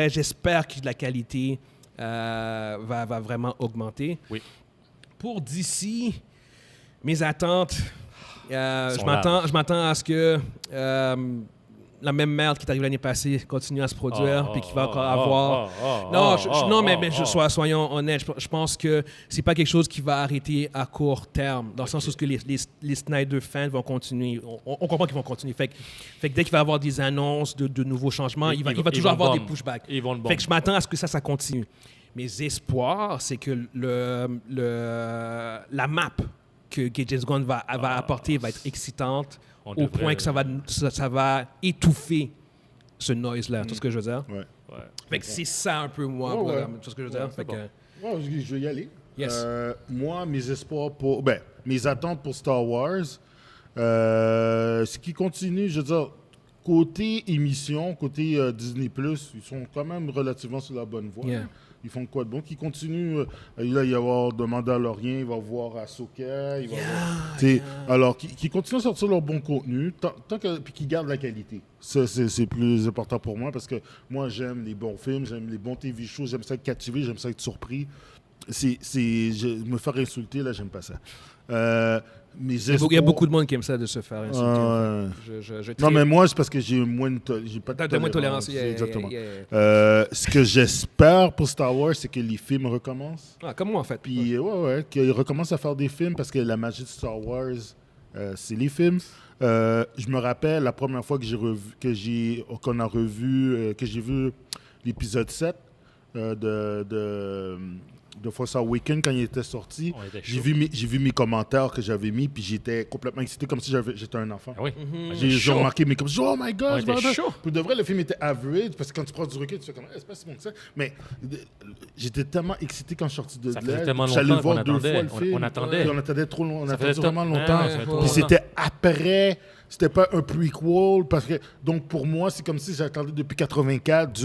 j'espère que la qualité va vraiment augmenter. Oui. Pour DC, mes attentes, Sont je m'attends à ce que la même merde qui est arrivée l'année passée continue à se produire, puis qu'il va encore avoir... Soyons honnêtes, je pense que c'est pas quelque chose qui va arrêter à court terme, dans le sens où que les Snyder fans vont continuer. On comprend qu'ils vont continuer. Fait que dès qu'il va y avoir des annonces de nouveaux changements, il va toujours avoir des pushbacks. Ils vont le Fait que je m'attends à ce que ça continue. Mes espoirs, c'est que la map que James Gunn va apporter va être excitante au point que ça va étouffer ce noise-là. Tu vois ce que je veux dire? Ouais. Fait que c'est ça un peu moi. Ouais, voilà. ouais. Tu vois ce que je veux dire? Fait que, Ouais, je vais y aller. Yes. Moi, mes espoirs pour. Mes attentes pour Star Wars, ce qui continue, je veux dire, côté émission, côté Disney, ils sont quand même relativement sur la bonne voie. Yeah. Ils font quoi de bon? Qui continuent. Là, il va y avoir de Mandalorian, il va voir Ahsoka. Il va alors, qui continuent à sortir leur bon contenu, puis qui gardent la qualité. Ça, c'est plus important pour moi parce que moi, j'aime les bons films, j'aime les bons TV shows, j'aime ça être captivé, j'aime ça être surpris. Me faire insulter, là, j'aime pas ça. Il y a beaucoup de monde qui aime ça, de se faire insulter. Non, mais moi, c'est parce que j'ai moins de tolérance. Exactement. Ce que j'espère pour Star Wars, c'est que les films recommencent. Comme moi, en fait. Puis, qu'ils recommencent à faire des films parce que la magie de Star Wars, c'est les films. Je me rappelle la première fois que j'ai vu l'épisode 7 de Force Awakens quand il était sorti. J'ai vu mes commentaires que j'avais mis, puis j'étais complètement excité comme si j'étais un enfant. Ah oui. J'ai remarqué mes commentaires. Oh my God! Chaud. Pour de vrai, le film était average, parce que quand tu prends du recul, tu fais comme, c'est pas si bon que ça. Mais j'étais tellement excité quand je suis sorti de là. Ça faisait tellement J'allais longtemps voir 2 fois le film. On attendait. Puis on attendait trop longtemps. On Ça attendait faisait vraiment top. longtemps. Ouais, ça fait trop Puis longtemps. c'était après. C'était pas un prequel. Parce que, donc, pour moi, c'est comme si j'attendais depuis 84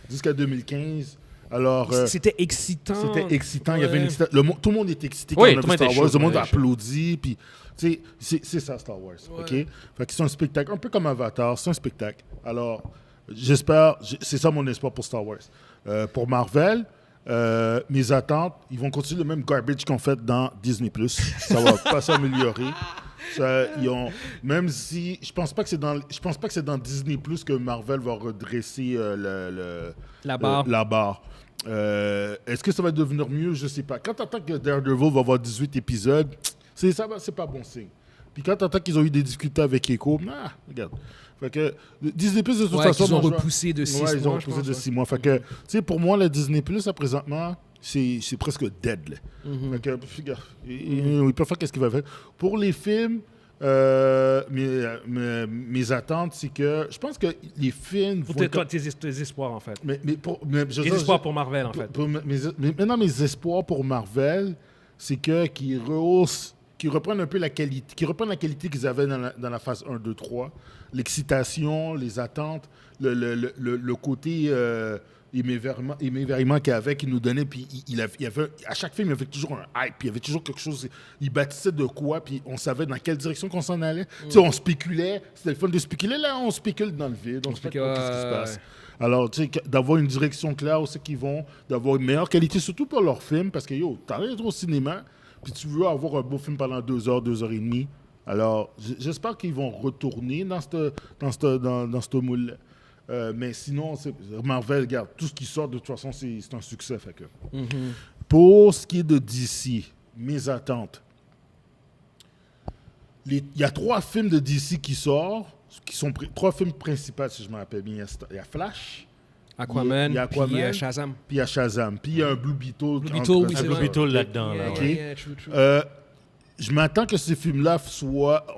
jusqu'à 2015. Alors, c'était excitant. C'était excitant. Ouais. Il y avait une tout le monde était excité Oui, quand on a tout vu le monde Star était Wars. chaud, Tout le monde ouais, a applaudi. Puis, tu sais, c'est ça, Star Wars. OK? Fait que c'est un spectacle, un peu comme Avatar. C'est un spectacle. Alors, j'espère, c'est ça mon espoir pour Star Wars. Pour Marvel, mes attentes, ils vont continuer le même garbage qu'on fait dans Disney+. Ça va pas s'améliorer. Même si je pense pas que c'est dans Disney+ que Marvel va redresser La barre. Est-ce que ça va devenir mieux? Je sais pas. Quand t'entends que Daredevil va avoir 18 épisodes, c'est pas bon signe. Puis quand t'entends qu'ils ont eu des difficultés avec Echo, regarde. Fait que Disney+, de toute façon... Ils ont repoussé de 6 mois. Ils ont repoussé de 6 mois. Fait que, tu sais, pour moi, le Disney+, présentement, c'est presque dead, là. Fait que, regarde, ils peuvent faire qu'est-ce qu'ils veulent faire. Pour les films... mes attentes, c'est que je pense que les films Pour vont... tes espoirs, en fait. Tes espoirs pour Marvel, en fait. Maintenant, mes espoirs pour Marvel, c'est qu'ils rehaussent, qu'ils reprennent un peu la qualité, qu'ils avaient dans la phase 1, 2, 3. L'excitation, les attentes, le côté... émerveillement qu'il avait, qu'il nous donnait, puis il avait, à chaque film, il y avait toujours un hype, puis il y avait toujours quelque chose, il bâtissait de quoi, puis on savait dans quelle direction qu'on s'en allait. Tu sais, on spéculait, c'était le fun de spéculer, là, on spécule dans le vide, on spécule qu'est-ce qui se passe. Alors, tu sais, d'avoir une direction claire où c'est qu'ils vont, d'avoir une meilleure qualité, surtout pour leurs films, parce que, t'arrives au cinéma, puis tu veux avoir un beau film pendant 2 heures, 2 heures et demie. Alors, j'espère qu'ils vont retourner dans ce moule-là. Mais sinon, Marvel, regarde, tout ce qui sort, de toute façon, c'est un succès. Fait que. Pour ce qui est de DC, mes attentes, il y a 3 films de DC qui sortent, qui sont 3 films principaux, si je me rappelle bien. Il y a Flash, Aquaman, il y a Aquaman, puis Shazam. Puis il y a Shazam, puis il y a un Blue Beetle. Blue Beetle là-dedans. Là, ouais. True. Je m'attends que ces films-là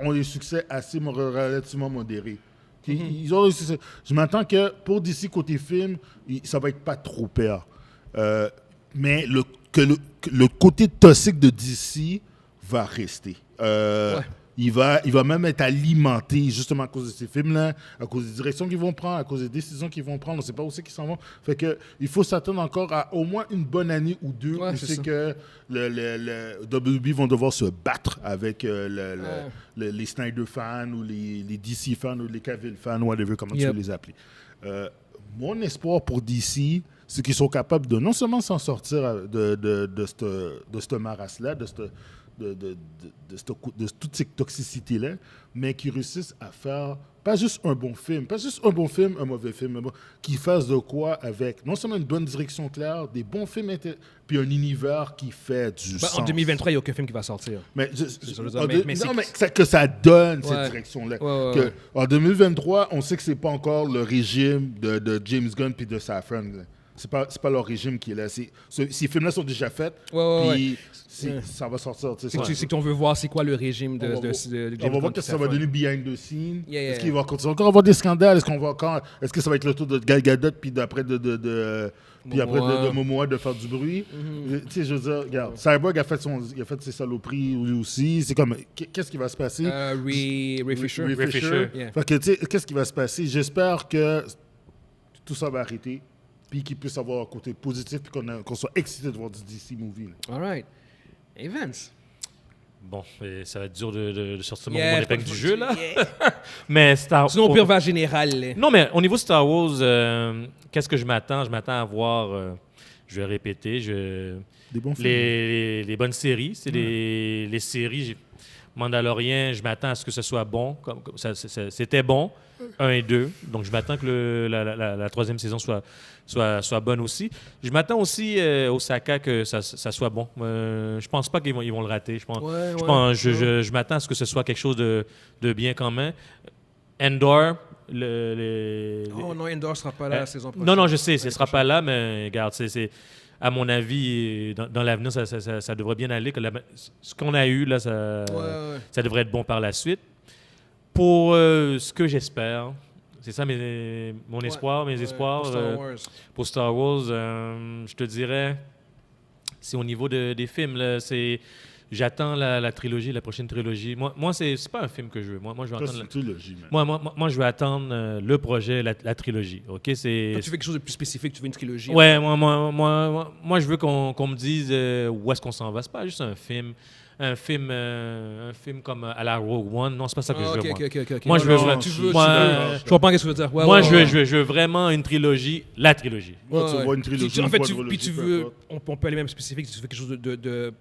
ont des succès assez relativement modérés. Ils ont réussi. Je m'attends que pour DC côté film, ça va être pas trop pire. Mais le côté toxique de DC va rester. Il va même être alimenté justement à cause de ces films-là, à cause des directions qu'ils vont prendre, à cause des décisions qu'ils vont prendre. On ne sait pas où c'est qu'ils s'en vont. Fait que il faut s'attendre encore à au moins une bonne année ou 2 où c'est que le WB vont devoir se battre avec les Snyder fans ou les DC fans ou les Cavill fans, whatever, comment tu veux les appeler. Mon espoir pour DC, c'est qu'ils sont capables de non seulement s'en sortir de cette marasse-là, de toute cette toxicité-là, mais qui réussissent à faire pas juste un bon film, un mauvais film, qui fassent de quoi avec non seulement une bonne direction claire, des bons films, puis un univers qui fait du sens. En 2023, il n'y a aucun film qui va sortir. Mais que ça donne cette direction-là. En 2023, on sait que c'est pas encore le régime de James Gunn puis de Safran. C'est pas leur régime qui est là. Ces films-là sont déjà faits. Puis ça va sortir. C'est qu'on veut voir c'est quoi le régime de James Gunn. On va voir ce que ça va donner behind the scene. Est-ce qu'il va continuer encore avoir des scandales? Est-ce que ça va être le tour de Gal Gadot puis après de Momoa de faire du bruit? Tu sais, je veux dire, regarde, Cyborg a fait ses saloperies lui aussi. C'est comme, qu'est-ce qui va se passer? Ray Fisher. Fait que, tu sais, qu'est-ce qui va se passer? J'espère que tout ça va arrêter. Puis qu'il puisse avoir un côté positif, puis qu'on soit excité de voir du DC movie. All right. Hey Vince. Bon, ça va être dur de sortir mon épingle du jeu, là. Mais sinon, pire va général. Non, mais au niveau Star Wars, qu'est-ce que je m'attends? Je m'attends à voir je vais répéter, Des bons films. les bonnes séries, c'est les séries. Mandalorian, je m'attends à ce que ce soit bon. C'était bon, 1 et 2. Donc, je m'attends que la troisième saison soit bonne aussi. Je m'attends aussi Osaka que ça soit bon. Je pense pas qu'ils vont le rater. Je m'attends à ce que ce soit quelque chose de bien quand même. Endor, Oh non, Endor ne sera pas là la saison prochaine. Non, je sais, ce ne sera pas là, mais regarde, à mon avis, dans l'avenir, ça devrait bien aller. Ce qu'on a eu, là, ça devrait être bon par la suite. Pour ce que j'espère, c'est ça mon espoir, mes espoirs. Pour Star Wars, je te dirais, c'est au niveau des films. Là, j'attends la trilogie, la prochaine trilogie. Moi c'est pas un film que je veux. Moi je veux attendre une trilogie, man. moi, je veux attendre le projet, la trilogie. Ok, Toi, tu veux quelque chose de plus spécifique, tu veux une trilogie. Ouais, moi, je veux qu'on me dise où est-ce qu'on s'en va. C'est pas juste un film. Un film comme à la Rogue One. Non, c'est pas ça que je veux. Moi, je veux. Je comprends ce que tu veux dire. Je veux vraiment une trilogie, la trilogie. Tu vois une trilogie. En fait, puis tu veux. On peut aller même spécifique. Tu veux quelque chose de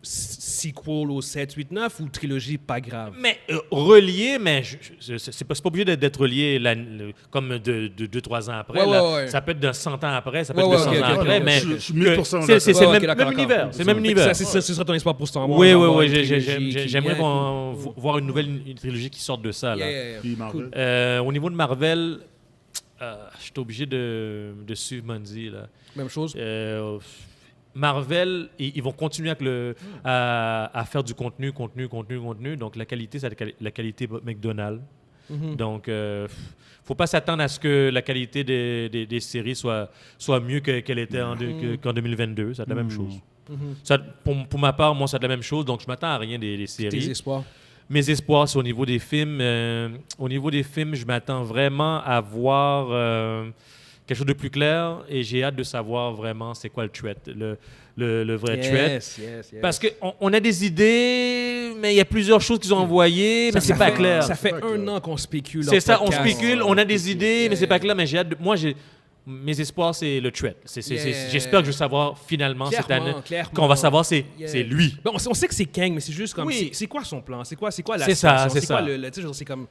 sequel au 7, 8, 9 ou trilogie pas grave? Mais relié, mais c'est pas obligé d'être relié comme de 2-3 ans après. Ça peut être de 100 ans après, ça peut être de 100 ans après, mais je suis 1000% c'est le même univers. C'est le même univers. Ce sera ton espoir pour Star Wars. Oui. J'aimerais voir une nouvelle trilogie qui sorte de ça. Au niveau de Marvel, je suis obligé de suivre Mondi. Même chose. Marvel, ils vont continuer à faire du contenu. Donc, la qualité, c'est la qualité McDonald's. Donc, faut pas s'attendre à ce que la qualité des séries soit mieux qu'elle était qu'en 2022. C'est la même chose. Ça, pour ma part, moi, c'est la même chose. Donc, je m'attends à rien des séries. Tes espoirs? Mes espoirs, c'est au niveau des films. Au niveau des films, je m'attends vraiment à voir quelque chose de plus clair et j'ai hâte de savoir vraiment c'est quoi le threat, le vrai threat. Parce qu'on a des idées, mais il y a plusieurs choses qu'ils ont envoyées, mais c'est pas clair. Ça fait un an qu'on spécule. C'est ça, on spécule, on a des idées, mais c'est pas clair. Mais j'ai hâte mes espoirs, c'est le threat. J'espère que je vais savoir finalement cette année qu'on va savoir c'est lui. On sait que c'est Kang, mais c'est juste comme c'est quoi son plan, c'est quoi la c'est ça. C'est comme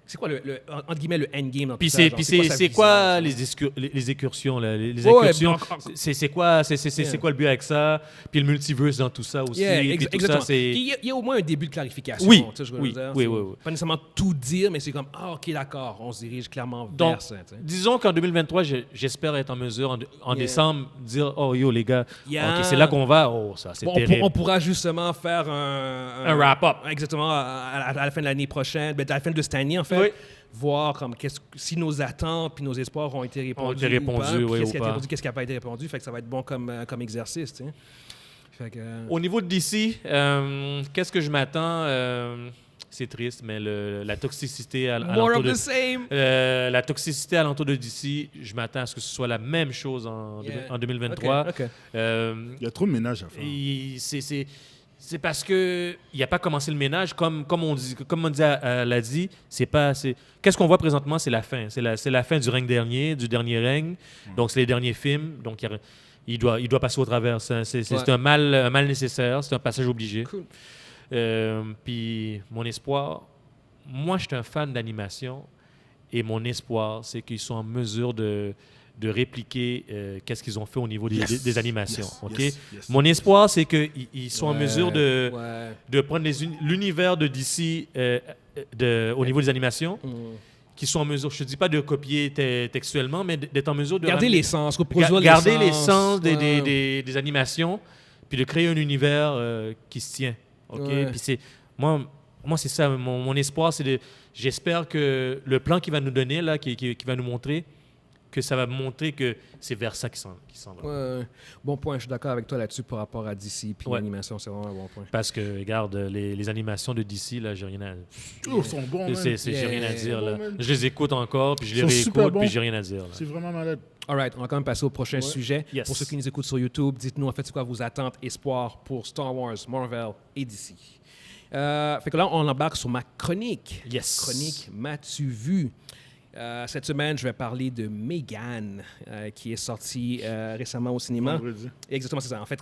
c'est quoi entre guillemets le endgame dans tout ça? Puis c'est quoi les incursions là, les incursions? C'est quoi le but avec ça? Puis le multiverse dans tout ça aussi. Exactement. Il y a au moins un début de clarification. Oui. Pas nécessairement tout dire, mais c'est comme ok, d'accord, on se dirige clairement vers ça. Disons qu'en 2023, j'espère être en mesure en décembre dire oh yo les gars, ok, c'est là qu'on va. Oh ça c'est terrible. On pourra justement faire un wrap-up. Exactement à la fin de l'année prochaine, à la fin de cette année en fait. Voir comme si nos attentes puis nos espoirs ont été répondus qu'est-ce qui n'a pas été répondu, fait que ça va être bon comme exercice. Fait que, Au niveau de DC, qu'est-ce que je m'attends? C'est triste, mais la toxicité la toxicité alentour de DC, je m'attends à ce que ce soit la même chose en 2023. Il y a trop de ménage à faire. C'est parce que il n'a pas commencé le ménage, comme Mondi l'a dit. Qu'est-ce qu'on voit présentement, c'est la fin. C'est la fin du règne du dernier règne. Donc c'est les derniers films. Donc il doit passer au travers. C'est un mal nécessaire. C'est un passage obligé. Cool. Puis mon espoir, moi je suis un fan d'animation et mon espoir, c'est qu'ils sont en mesure de répliquer qu'est-ce qu'ils ont fait au niveau des animations. Mon espoir, c'est qu'ils sont en mesure de prendre l'univers de DC au niveau des animations, qu'ils sont en mesure, je ne te dis pas de copier textuellement, mais d'être en mesure de garder l'essence, garder l'essence des animations, puis de créer un univers qui se tient. Puis moi, c'est ça. Mon espoir, j'espère que le plan qu'il va nous donner, là, qui va nous montrer, que ça va montrer que c'est vers ça qu'ils s'en vont. Bon point, je suis d'accord avec toi là-dessus par rapport à DC puis l'animation, c'est vraiment un bon point. Parce que, regarde, les animations de DC, là, j'ai rien à dire. Ils sont bons, j'ai rien à dire, là. Je les écoute encore, puis je les réécoute, puis j'ai rien à dire. Là. C'est vraiment malade. All right, on va quand même passer au prochain sujet. Yes. Pour ceux qui nous écoutent sur YouTube, dites-nous en fait c'est quoi vos attentes, espoirs pour Star Wars, Marvel et DC. Fait que là, on embarque sur ma chronique. Yes. Chronique, m'as-tu vu? Cette semaine, je vais parler de Megan, qui est sorti récemment au cinéma. Vendredi. Exactement, c'est ça. En fait,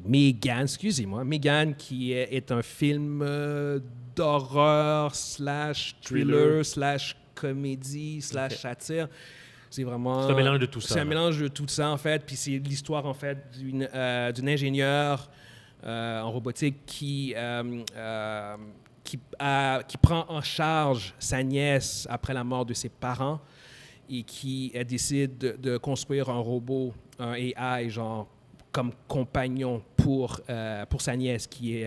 Megan, excusez-moi, Megan, qui est un film d'horreur / thriller / comédie / satire. C'est vraiment... C'est un mélange de tout ça. C'est un mélange de tout ça, en fait. Puis c'est l'histoire, en fait, d'une ingénieure en robotique qui prend en charge sa nièce après la mort de ses parents et qui décide de construire un robot, un AI, genre, comme compagnon pour sa nièce qui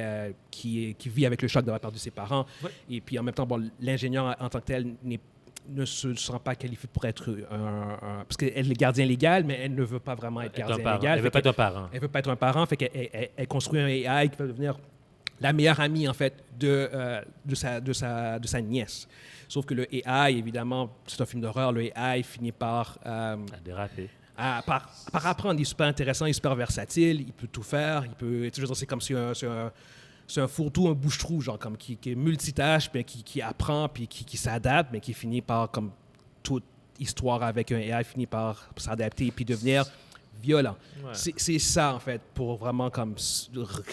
vit avec le choc d'avoir perdu ses parents. Ouais. Et puis, en même temps, bon, l'ingénieur en tant que tel ne se sent pas qualifié pour être parce qu'elle est gardien légal, mais elle ne veut pas vraiment être gardien légal. Elle ne veut pas être un parent. Elle veut pas être un parent, fait qu'elle construit un AI qui va devenir la meilleure amie, en fait, de sa nièce. Sauf que le AI, évidemment, c'est un film d'horreur, le AI finit par... À déraper. par apprendre. Il est super intéressant, il est super versatile, il peut tout faire, il peut... Tu sais, c'est comme si c'est un fourre-tout, un bouche-trou, genre, comme qui est multitâche, mais qui apprend, puis qui s'adapte, mais qui finit par, comme toute histoire avec un AI, finit par s'adapter, puis devenir violent. Ouais. C'est ça, en fait, pour vraiment comme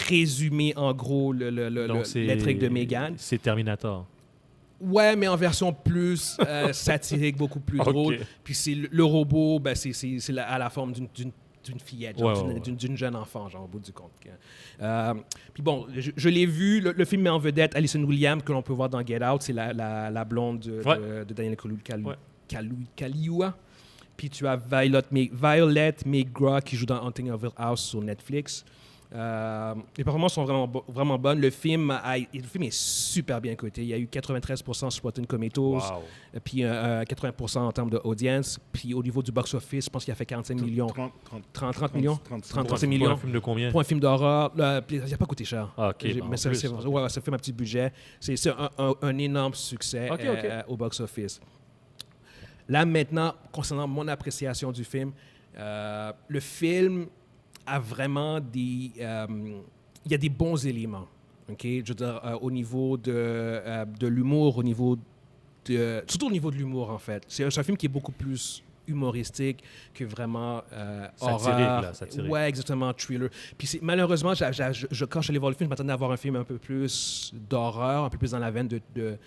résumer, en gros, l'intrigue de Megan. C'est Terminator. Ouais, mais en version plus satirique, beaucoup plus drôle. Puis c'est le robot, ben c'est à la forme d'une fillette, genre, d'une jeune enfant, genre, au bout du compte. Puis bon, je l'ai vu, le film met en vedette Alison Williams, que l'on peut voir dans Get Out, c'est la blonde de Daniel Kaluuya. Puis tu as Violet McGraw qui joue dans Haunting of Hill House sur Netflix. Les performances sont vraiment bonnes. Le film est super bien coté. Il y a eu 93% sur Rotten Tomatoes, puis 80% en termes d'audience. Puis au niveau du box-office, je pense qu'il a fait 45 millions. 30 millions? 35 millions. Pour un film de combien? Pour un film d'horreur. Il n'a pas coûté cher. Ah, OK. Mais ça fait un petit budget. C'est un énorme succès au box-office. Là, maintenant, concernant mon appréciation du film, le film a vraiment il y a des bons éléments, OK? Je veux dire, au niveau de l'humour, surtout au niveau de l'humour, en fait. C'est un film qui est beaucoup plus humoristique que vraiment horreur. Satirique. Ouais, exactement, thriller. Puis malheureusement, quand je suis allé voir le film, je m'attendais à avoir un film un peu plus d'horreur, un peu plus dans la veine de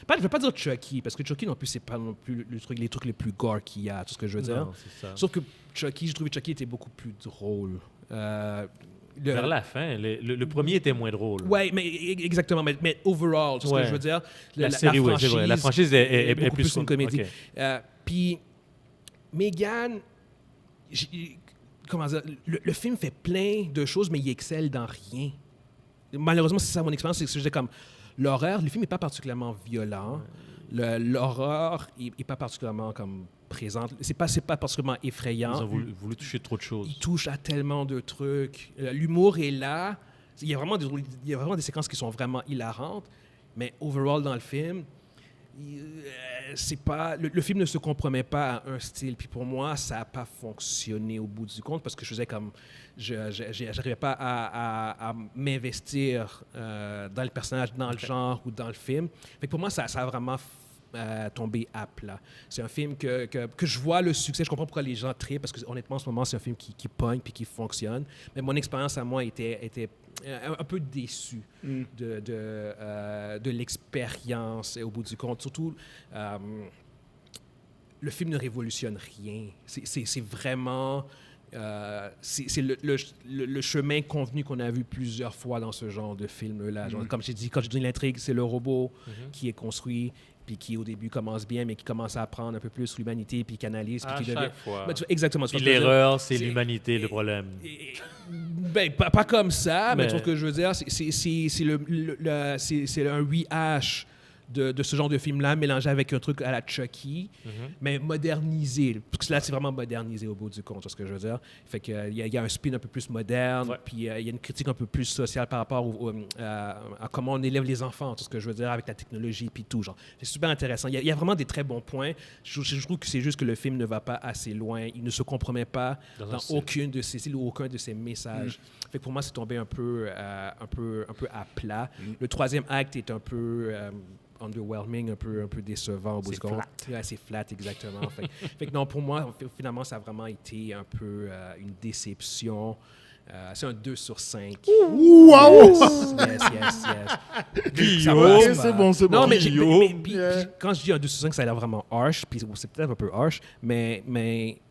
je ne veux pas dire Chucky, parce que Chucky non plus, c'est pas non plus les trucs les plus gore qu'il y a, tout ce que je veux dire. Non, c'est ça. Sauf que Chucky, je trouvais que Chucky était beaucoup plus drôle. Vers la fin, le premier était moins drôle. Oui, mais exactement. Mais overall, c'est ce que je veux dire. La série, oui, c'est vrai. La franchise est beaucoup plus une comédie. Okay. Puis, Megan, comment dire, le film fait plein de choses, mais il excelle dans rien. Malheureusement, c'est ça mon expérience, c'est que j'ai comme l'horreur, le film n'est pas particulièrement violent. L'horreur n'est pas particulièrement comme présente. C'est pas particulièrement effrayant. Ils ont voulu toucher trop de choses. Ils touchent à tellement de trucs. L'humour est là. Il y a vraiment des séquences qui sont vraiment hilarantes, mais overall dans le film, c'est pas le film ne se compromet pas à un style. Puis pour moi, ça n'a pas fonctionné au bout du compte parce que je faisais comme j'arrivais pas à m'investir dans le personnage, dans le genre ou dans le film. Fait que pour moi, ça a vraiment tombé à plat. C'est un film que je vois le succès. Je comprends pourquoi les gens trient parce que honnêtement, en ce moment, c'est un film qui pogne puis qui fonctionne. Mais mon expérience à moi était un peu déçu de l'expérience au bout du compte. Surtout, le film ne révolutionne rien. C'est vraiment... c'est le chemin convenu qu'on a vu plusieurs fois dans ce genre de film-là. Comme j'ai dit, quand je dis l'intrigue, c'est le robot qui est construit puis qui, au début, commence bien, mais qui commence à apprendre un peu plus sur l'humanité, puis qui analyse, puis qui devient... fois. Exactement. Puis l'erreur, c'est l'humanité, le problème. Ben, pas comme ça, mais tu vois ce que je veux dire? C'est un rehash de ce genre de film-là, mélangé avec un truc à la Chucky, mais modernisé. Parce que là, c'est vraiment modernisé au bout du compte, c'est ce que je veux dire. Fait qu'il y a un spin un peu plus moderne, puis il y a une critique un peu plus sociale par rapport à comment on élève les enfants, tout ce que je veux dire, avec la technologie, puis tout. Genre. C'est super intéressant. Il y a vraiment des très bons points. Je trouve que c'est juste que le film ne va pas assez loin. Il ne se compromet pas dans aucune de ses styles ou aucun de ses messages. Fait que pour moi, c'est tombé un peu à plat. Le troisième acte est un peu... underwhelming, un peu décevant au bout du compte. Ouais, c'est flat, exactement. fait que non, pour moi, finalement, ça a vraiment été un peu une déception. C'est un 2 sur 5. Wow! Yes. Ok, c'est bon. Non, mais, Guillaume. puis quand je dis un 2 sur 5, ça a l'air vraiment harsh, puis c'est peut-être un peu harsh, mais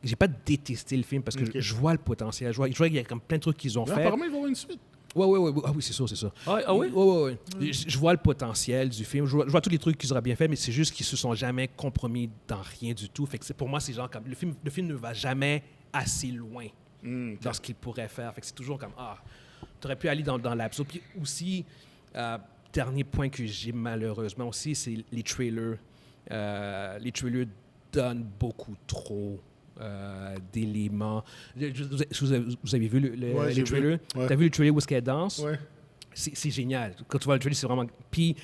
j'ai pas détesté le film parce que je vois le potentiel. Je vois qu'il y a comme plein de trucs qu'ils ont fait. Apparemment, ils vont avoir une suite. Ouais. Ah oui, c'est ça. Ah oui? Ouais. Je vois le potentiel du film. Je vois tous les trucs qu'ils auraient bien fait, mais c'est juste qu'ils se sont jamais compromis dans rien du tout. Fait que pour moi, c'est genre comme le film ne va jamais assez loin dans ce qu'il pourrait faire. Fait que c'est toujours comme tu aurais pu aller dans l'absurde. Puis aussi, dernier point que j'ai malheureusement aussi, c'est les trailers. Les trailers donnent beaucoup trop d'éléments. Vous avez vu les trailers? Ouais. T'as vu le trailer où est-ce qu'elle danse? Ouais. C'est génial. Quand tu vois le trailer, c'est vraiment... Puis,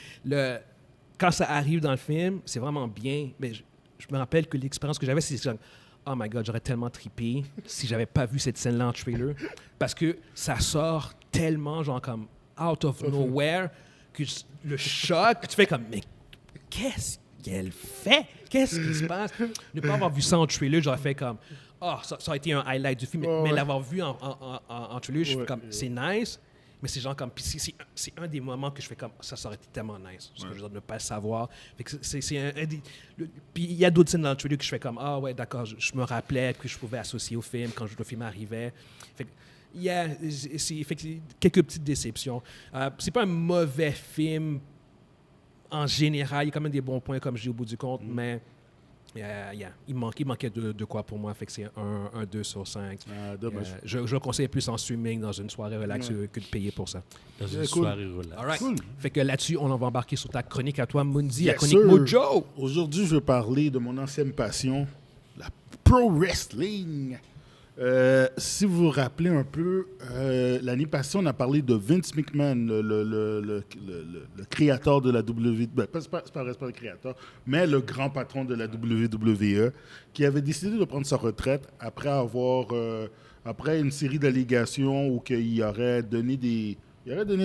quand ça arrive dans le film, c'est vraiment bien. Mais je me rappelle que l'expérience que j'avais, c'est genre, oh my God, j'aurais tellement trippé si j'avais pas vu cette scène-là en trailer. Parce que ça sort tellement, genre, comme out of nowhere, que le choc, tu fais comme, mais qu'est-ce qu'elle fait? Qu'est-ce qui se passe? Ne pas avoir vu ça en trailer, j'aurais fait comme, ça a été un highlight du film. Mais l'avoir vu en trailer, je suis comme, c'est nice. Mais c'est genre comme... Puis c'est un des moments que je fais comme... Ça aurait été tellement nice. Parce que je veux dire, ne pas le savoir. Fait que c'est un des... Puis il y a d'autres scènes dans le trailer que je fais comme... Ah ouais, d'accord, je me rappelais que je pouvais associer au film quand le film arrivait. Fait que... fait que quelques petites déceptions. C'est pas un mauvais film en général. Il y a quand même des bons points, comme je dis au bout du compte, mais... il manquait de quoi pour moi, fait que c'est un 2 sur 5. Dommage. Je le conseille plus en streaming dans une soirée relax que de payer pour ça. Dans une soirée relax. All right. Cool. Fait que là-dessus, on va embarquer sur ta chronique à toi, Mundi, la Yes, chronique sir. Mojo. Aujourd'hui, je vais parler de mon ancienne passion, la pro wrestling. Si vous vous rappelez un peu, l'année passée, on a parlé de Vince McMahon, le créateur de la WWE. C'est pas le créateur, mais le grand patron de la WWE, qui avait décidé de prendre sa retraite après une série d'allégations où il aurait donné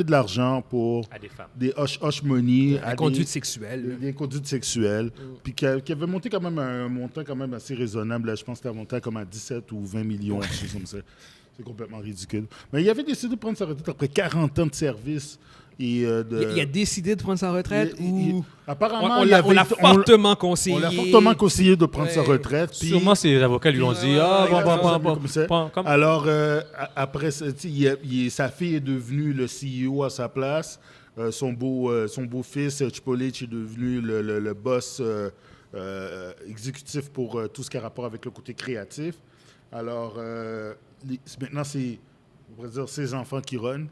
de l'argent pour À des femmes. des hush money La conduite sexuelle. des conduites sexuelles, puis qui avait monté quand même un montant quand même assez raisonnable. Là, je pense que c'était un montant comme à 17 ou 20 millions, quelque chose comme ça. C'est complètement ridicule. Mais il avait décidé de prendre sa retraite après 40 ans de service. Et, Il a décidé de prendre sa retraite ou... Apparemment, On il l'a avait- fortement conseillé. on l'a fortement conseillé de prendre sa Ouais. retraite. Puis, Sûrement, ses avocats lui ont dit comme ça. comme- Alors, après, sa fille est devenue le CEO à sa place. Son beau-fils, Chipolich, est devenu le boss exécutif pour tout ce qui a rapport avec le côté créatif. Alors, maintenant, c'est, on pourrait dire, ses enfants qui runnent.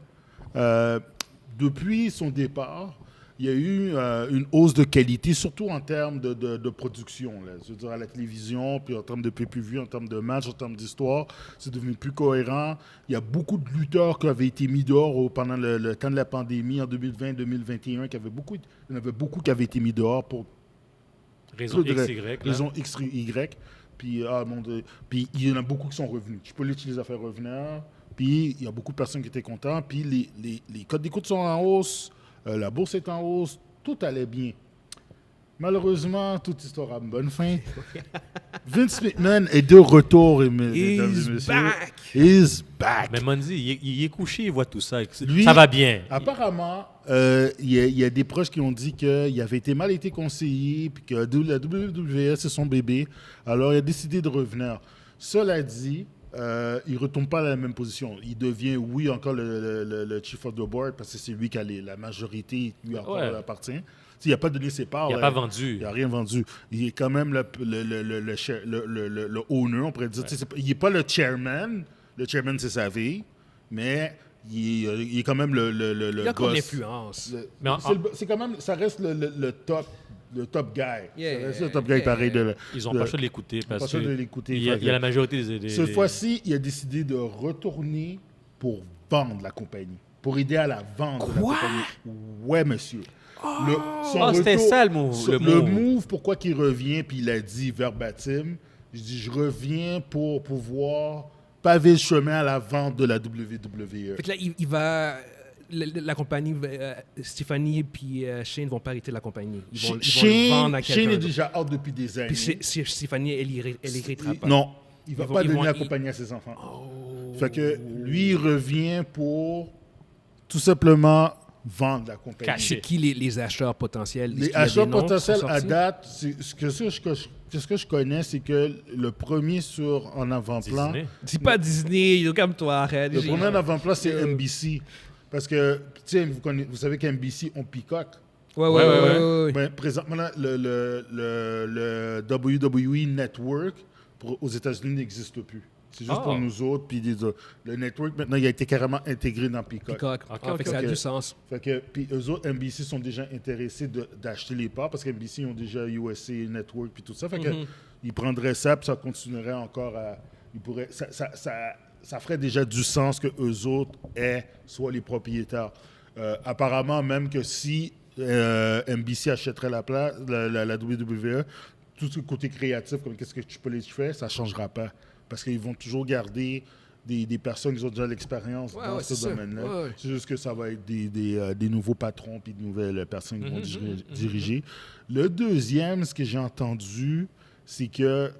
Depuis son départ, il y a eu une hausse de qualité, surtout en termes de production. Là. Je veux dire, à la télévision, puis en termes de pay-per-view, en termes de match, en termes d'histoire, c'est devenu plus cohérent. Il y a beaucoup de lutteurs qui avaient été mis dehors pendant le temps de la pandémie, en 2020-2021. Il y en avait beaucoup qui avaient été mis dehors pour Raison peu de XY. là. raison X, Y. Puis, puis il y en a beaucoup qui sont revenus. Je peux les a fait revenir. Puis il y a beaucoup de personnes qui étaient contentes. Puis les codes d'écoute sont en hausse. La bourse est en hausse. Tout allait bien. Malheureusement, toute histoire a une bonne fin. Vince McMahon est de retour, mesdames et He's messieurs. back. He's back. Mais Monzi, il est couché, il voit tout ça. Lui- Ça va bien. Apparemment, il y a des proches qui ont dit qu'il avait mal été conseillé, puis que la WWE, c'est son bébé. Alors, il a décidé de revenir. Cela dit, il ne retourne pas à la même position. Il devient, oui, encore le chief of the board, parce que c'est lui qui a la majorité, lui encore Ouais. appartient. Il n'a pas donné ses parts. Il n'a pas vendu. Il n'a rien vendu. Il est quand même le owner, on pourrait dire. Ouais. Il n'est pas le chairman. Le chairman, c'est sa vie. Mais il est quand même le Il a comme boss. l'influence. C'est quand même, ça reste le top guy. Yeah, ça reste le top guy pareil. Ils n'ont pas le choix de l'écouter parce que il y a la majorité des... Cette fois-ci, il a décidé de retourner pour vendre la compagnie. Pour aider à la vente de la compagnie. Ouais, monsieur. C'était ça le move. Le move, pourquoi qu'il revient, puis il a dit verbatim, je reviens pour pouvoir paver le chemin à la vente de la WWE. Fait que là, il va... la compagnie, Stéphanie et Shane vont pas arrêter la compagnie. Ils vont le Shane, vendre à Shane quelqu'un est d'autre. déjà out depuis des années. Puis Stéphanie, elle héritera pas. Non, il va Ils vont- pas ils donner vont- la ils- compagnie à ses enfants. Fait que lui, il revient pour tout simplement vendre la compagnie. Cacher. C'est qui les acheteurs potentiels? Est-ce Les qu'il y a des acheteurs noms qui sont potentiels à sortis? date, ce que je connais, c'est que le premier en avant-plan, Disney. Dis pas Disney, comme toi, arrête. le premier en avant-plan, c'est NBC. Parce que, tu sais, vous savez qu'NBC ont Peacock. Ouais. Ben, présentement, là, le WWE Network aux États-Unis n'existe plus. C'est juste Ah. pour nous autres. Puis le network, maintenant, il a été carrément intégré dans Peacock. Peacock. Fait que ça a ok. du sens. Fait que, puis eux autres, NBC sont déjà intéressés d'acheter les parts parce qu'NBC ont déjà USA Network puis tout ça. Fait que ils prendraient ça puis ça continuerait encore à... Ils pourraient, ça ferait déjà du sens que eux autres soient les propriétaires. Apparemment, même que si NBC achèterait la WWE, tout ce côté créatif, comme qu'est-ce que Triple H fait, ça ne changera pas. Parce qu'ils vont toujours garder des personnes qui ont déjà l'expérience dans ce domaine-là. Ouais. C'est juste que ça va être des nouveaux patrons puis de nouvelles personnes qui vont diriger. Le deuxième, ce que j'ai entendu, c'est que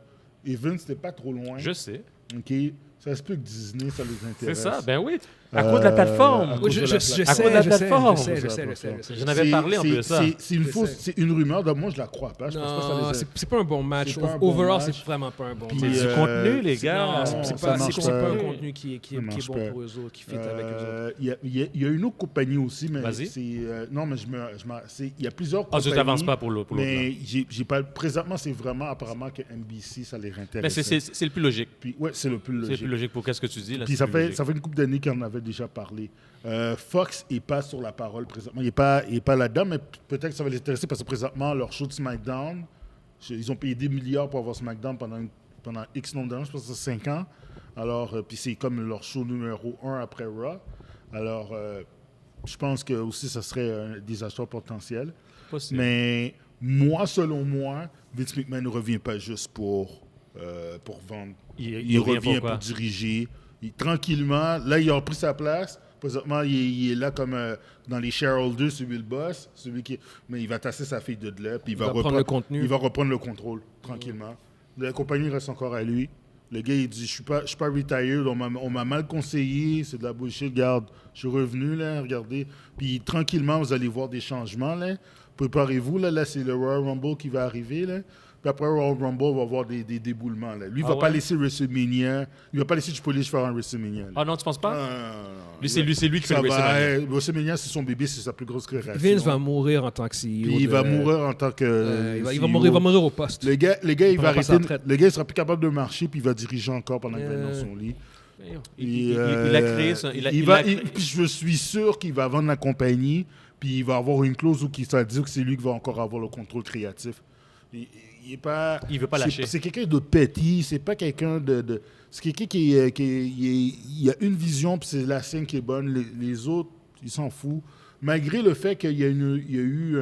Evans n'était pas trop loin. Je sais. OK? Ça se peut que Disney, ça les C'est intéresse. ça, ben oui. À cause de la plateforme. à Oui, cause je de la sais, À cause de la plateforme. je sais. J'en avais parlé en plus de ça. C'est une rumeur. Donc moi, je la crois pas. Je pense pas que ça Non, les a- c'est pas un bon match. C'est pas un bon Overall, match. c'est vraiment pas un bon Puis, C'est match. du contenu, les gars. Non, ça c'est pas marche un pas. contenu qui est marche bon pas. pour eux autres, qui fit avec eux autres. Il y a une autre compagnie aussi, mais Vas-y. c'est non, mais il y a plusieurs Ah, compagnies. tu t'avances pas pour l'autre. Mais j'ai pas. Présentement, c'est vraiment apparemment que NBC, ça les Mais intéresse. c'est le plus logique. Puis ouais, c'est le plus C'est le logique. plus logique pour qu'est-ce que tu dis. Là, Puis c'est ça plus fait logique. une couple d'années qu'on en avait déjà parlé. Fox n'est pas sur la parole présentement. Il n'est pas là-dedans, mais peut-être que ça va les intéresser parce que présentement, leur show de SmackDown, ils ont payé des milliards pour avoir SmackDown pendant X nombre d'années, je pense que c'est 5 ans. Alors, puis c'est comme leur show numéro 1 après Raw. Alors, je pense que aussi, ça serait des acheteurs potentiels. Possible. Mais selon moi, Vince McMahon ne revient pas juste pour vendre. Il revient pour diriger. Tranquillement, là, il a pris sa place. Présentement, il est là comme dans les shareholders, celui le boss, mais il va tasser sa fille de là, puis il va reprendre le contenu. Il va reprendre le contrôle tranquillement. La compagnie reste encore à lui. Le gars, il dit, je suis pas retired, on m'a mal conseillé, c'est de la bullshit, regarde, je suis revenu, là, regardez. Puis tranquillement, vous allez voir des changements, là. Préparez-vous, là, c'est le Royal Rumble qui va arriver, là. Puis après Royal Rumble, on va avoir des déboulements, là. Lui, il va pas laisser WrestleMania, il va pas laisser Triple H faire un WrestleMania. Là. Ah non, tu penses pas? Non. Lui, c'est lui qui fait Ça le va, WrestleMania. WrestleMania, c'est son bébé, c'est sa plus grosse création. Vince va mourir en tant que CEO. Puis il va mourir en tant que il va CEO. mourir au poste. Le gars, il prendra va pas arrêter. sa retraite. Le gars, il sera plus capable de marcher, puis il va diriger encore pendant qu'il va être dans son lit. Il a créé ça. Puis je suis sûr qu'il va vendre la compagnie, puis il va avoir une clause où il va dire que c'est lui qui va encore avoir le contrôle créatif. Il est pas. Il veut pas lâcher. C'est quelqu'un de petit, c'est pas quelqu'un de c'est quelqu'un il a une vision, puis c'est la scène qui est bonne. Les autres, ils s'en foutent. Malgré le fait qu'il y a eu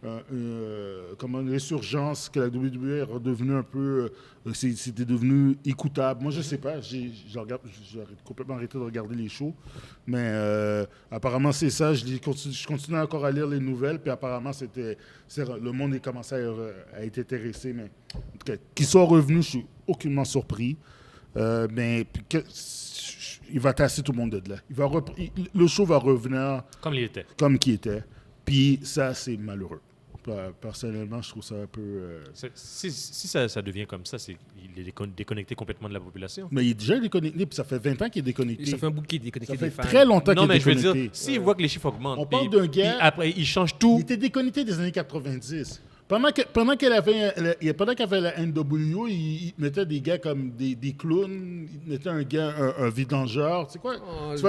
une résurgence, que la WWE est redevenue un peu... c'était devenu écoutable. Moi, je sais pas. J'ai complètement arrêté de regarder les shows. Mais apparemment, c'est ça. Je continue encore à lire les nouvelles. Puis apparemment, le monde a commencé à être intéressé. Mais en tout cas, qu'ils soient revenus, je suis aucunement surpris. Mais il va tasser tout le monde de là. Le show va revenir Comme il était. comme qu'il était. Puis ça, c'est malheureux. Personnellement, je trouve ça un peu... Si ça devient comme ça, il est déconnecté complètement de la population. Mais il est déjà déconnecté, puis ça fait 20 ans qu'il est déconnecté. Ça fait un bout qu'il est déconnecté Ça fait des fans. très longtemps qu'il Non, est mais je veux déconnecté. dire, s'il voit que les chiffres augmentent, On parle puis- d'un gars- puis après, il change Il tout. était déconnecté des années 90. Pendant qu'il avait la NWO, il mettait des gars comme des clowns, il mettait un vidangeur. Tu sais quoi? Oh, Tu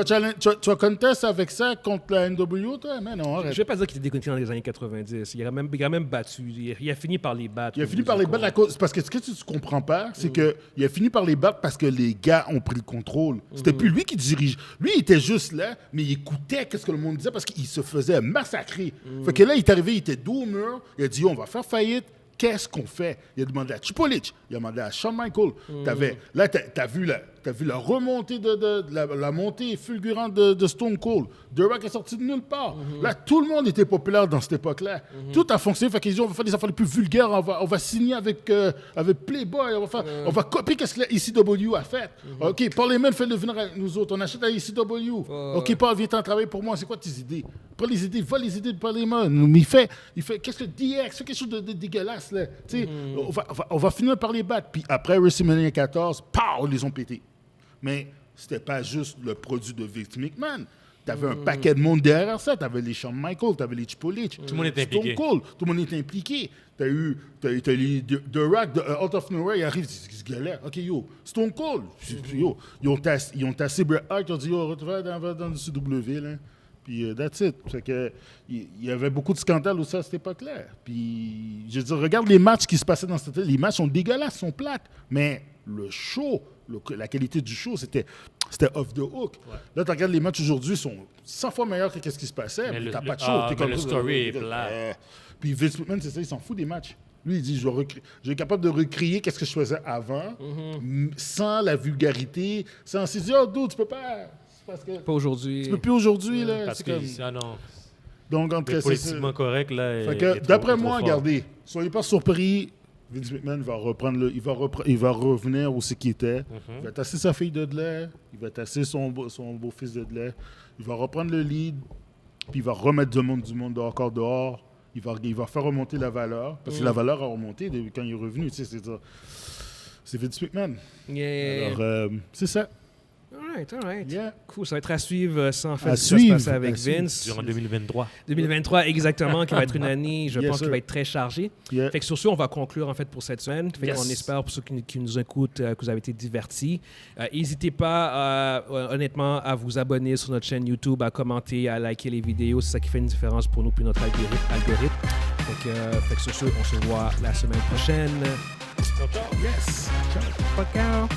vas contester avec ça contre la NWO, toi? Mais non, Je arrête. vais pas dire qu'il était déconnecté dans les années 90. Il a même battu. Il a fini par les battre. Il a fini par les battre à cause. Parce que ce que tu comprends pas, c'est que il a fini par les battre parce que les gars ont pris le contrôle. C'était plus lui qui dirige. Lui, il était juste là, mais il écoutait ce que le monde disait parce qu'il se faisait massacrer. Fait que là, il est arrivé, il était dos au mur. Il a dit, on va faire faillite. Qu'est-ce qu'on fait? Il a demandé à Triple H, il a demandé à Shawn Michaels. T'as vu t'as vu la remontée la montée fulgurante de Stone Cold. The Rock est sorti de nulle part. Là, tout le monde était populaire dans cette époque-là. Tout a fonctionné. Fait qu'ils disent, on va faire des affaires les plus vulgaires. On va signer avec Playboy. On va copier ce que la ECW a fait. OK, Paul Heyman fait le venir avec nous autres. On achète la ECW. OK, Paul, viens travailler pour moi. C'est quoi tes idées? Prends les idées, vole les idées de Paul Heyman. Mais il fait qu'est-ce que DX fait quelque chose de dégueulasse, là. Tu sais, on va finir par les battre. Puis après WrestleMania 14, pow, ils les ont pétés. Mais c'était pas juste le produit de Vince McMahon. T'avais un paquet de monde derrière ça. T'avais les Shawn Michaels, t'avais les Triple H. Tout le monde était impliqué. Stone Cold, tout le monde était impliqué. T'as les The Rock, Out of Nowhere, ils arrivent, ils se galèrent. OK, yo, Stone Cold. Yo, ils ont tassé Bret Hart, ils ont dit, yo, va dans le CW, là. Puis that's it. Fait que, il y avait beaucoup de scandales aussi à cette époque-là. Puis, je veux dire, regarde les matchs qui se passaient dans cette... Les matchs sont dégueulasses, sont plates. Mais le show, la qualité du show, c'était off the hook. Ouais. Là, tu regardes les matchs aujourd'hui, ils sont 100 fois meilleurs que ce qui se passait. Mais t'as pas de show. Le story est plat. Puis Vince McMahon, c'est ça, il s'en fout des matchs. Lui, il dit, je suis capable de recréer qu'est-ce que je faisais avant, sans la vulgarité, sans se dire, oh, dude, tu peux pas... Parce que pas aujourd'hui. Tu peux plus aujourd'hui, là. Parce que ça, non. Donc, entre c'est politiquement correct, là. Fait que, d'après moi, regardez, soyez pas surpris. Vince McMahon va reprendre il va revenir où c'est qu'il était. Il va tasser sa fille de Dudley. Il va tasser son beau-fils de Dudley. Il va reprendre le lead. Puis il va remettre du monde encore dehors. Il va faire remonter la valeur. Parce que la valeur a remonté quand il est revenu. Tu sais, c'est Vince McMahon. Yeah. Alors, c'est ça. All right. Yeah. Cool, ça va être à suivre ça, en fait, ce qui va se passer avec Vince. Durant 2023. 2023, exactement, qui va être une année, je pense, qui va être très chargée. Yeah. Fait que sur ce, on va conclure, en fait, pour cette semaine. Fait qu'on espère, pour ceux qui nous écoutent, que vous avez été divertis. N'hésitez pas, honnêtement, à vous abonner sur notre chaîne YouTube, à commenter, à liker les vidéos. C'est ça qui fait une différence pour nous, puis notre algorithme. Fait que sur ce, on se voit la semaine prochaine. Ciao. Yes. Ciao.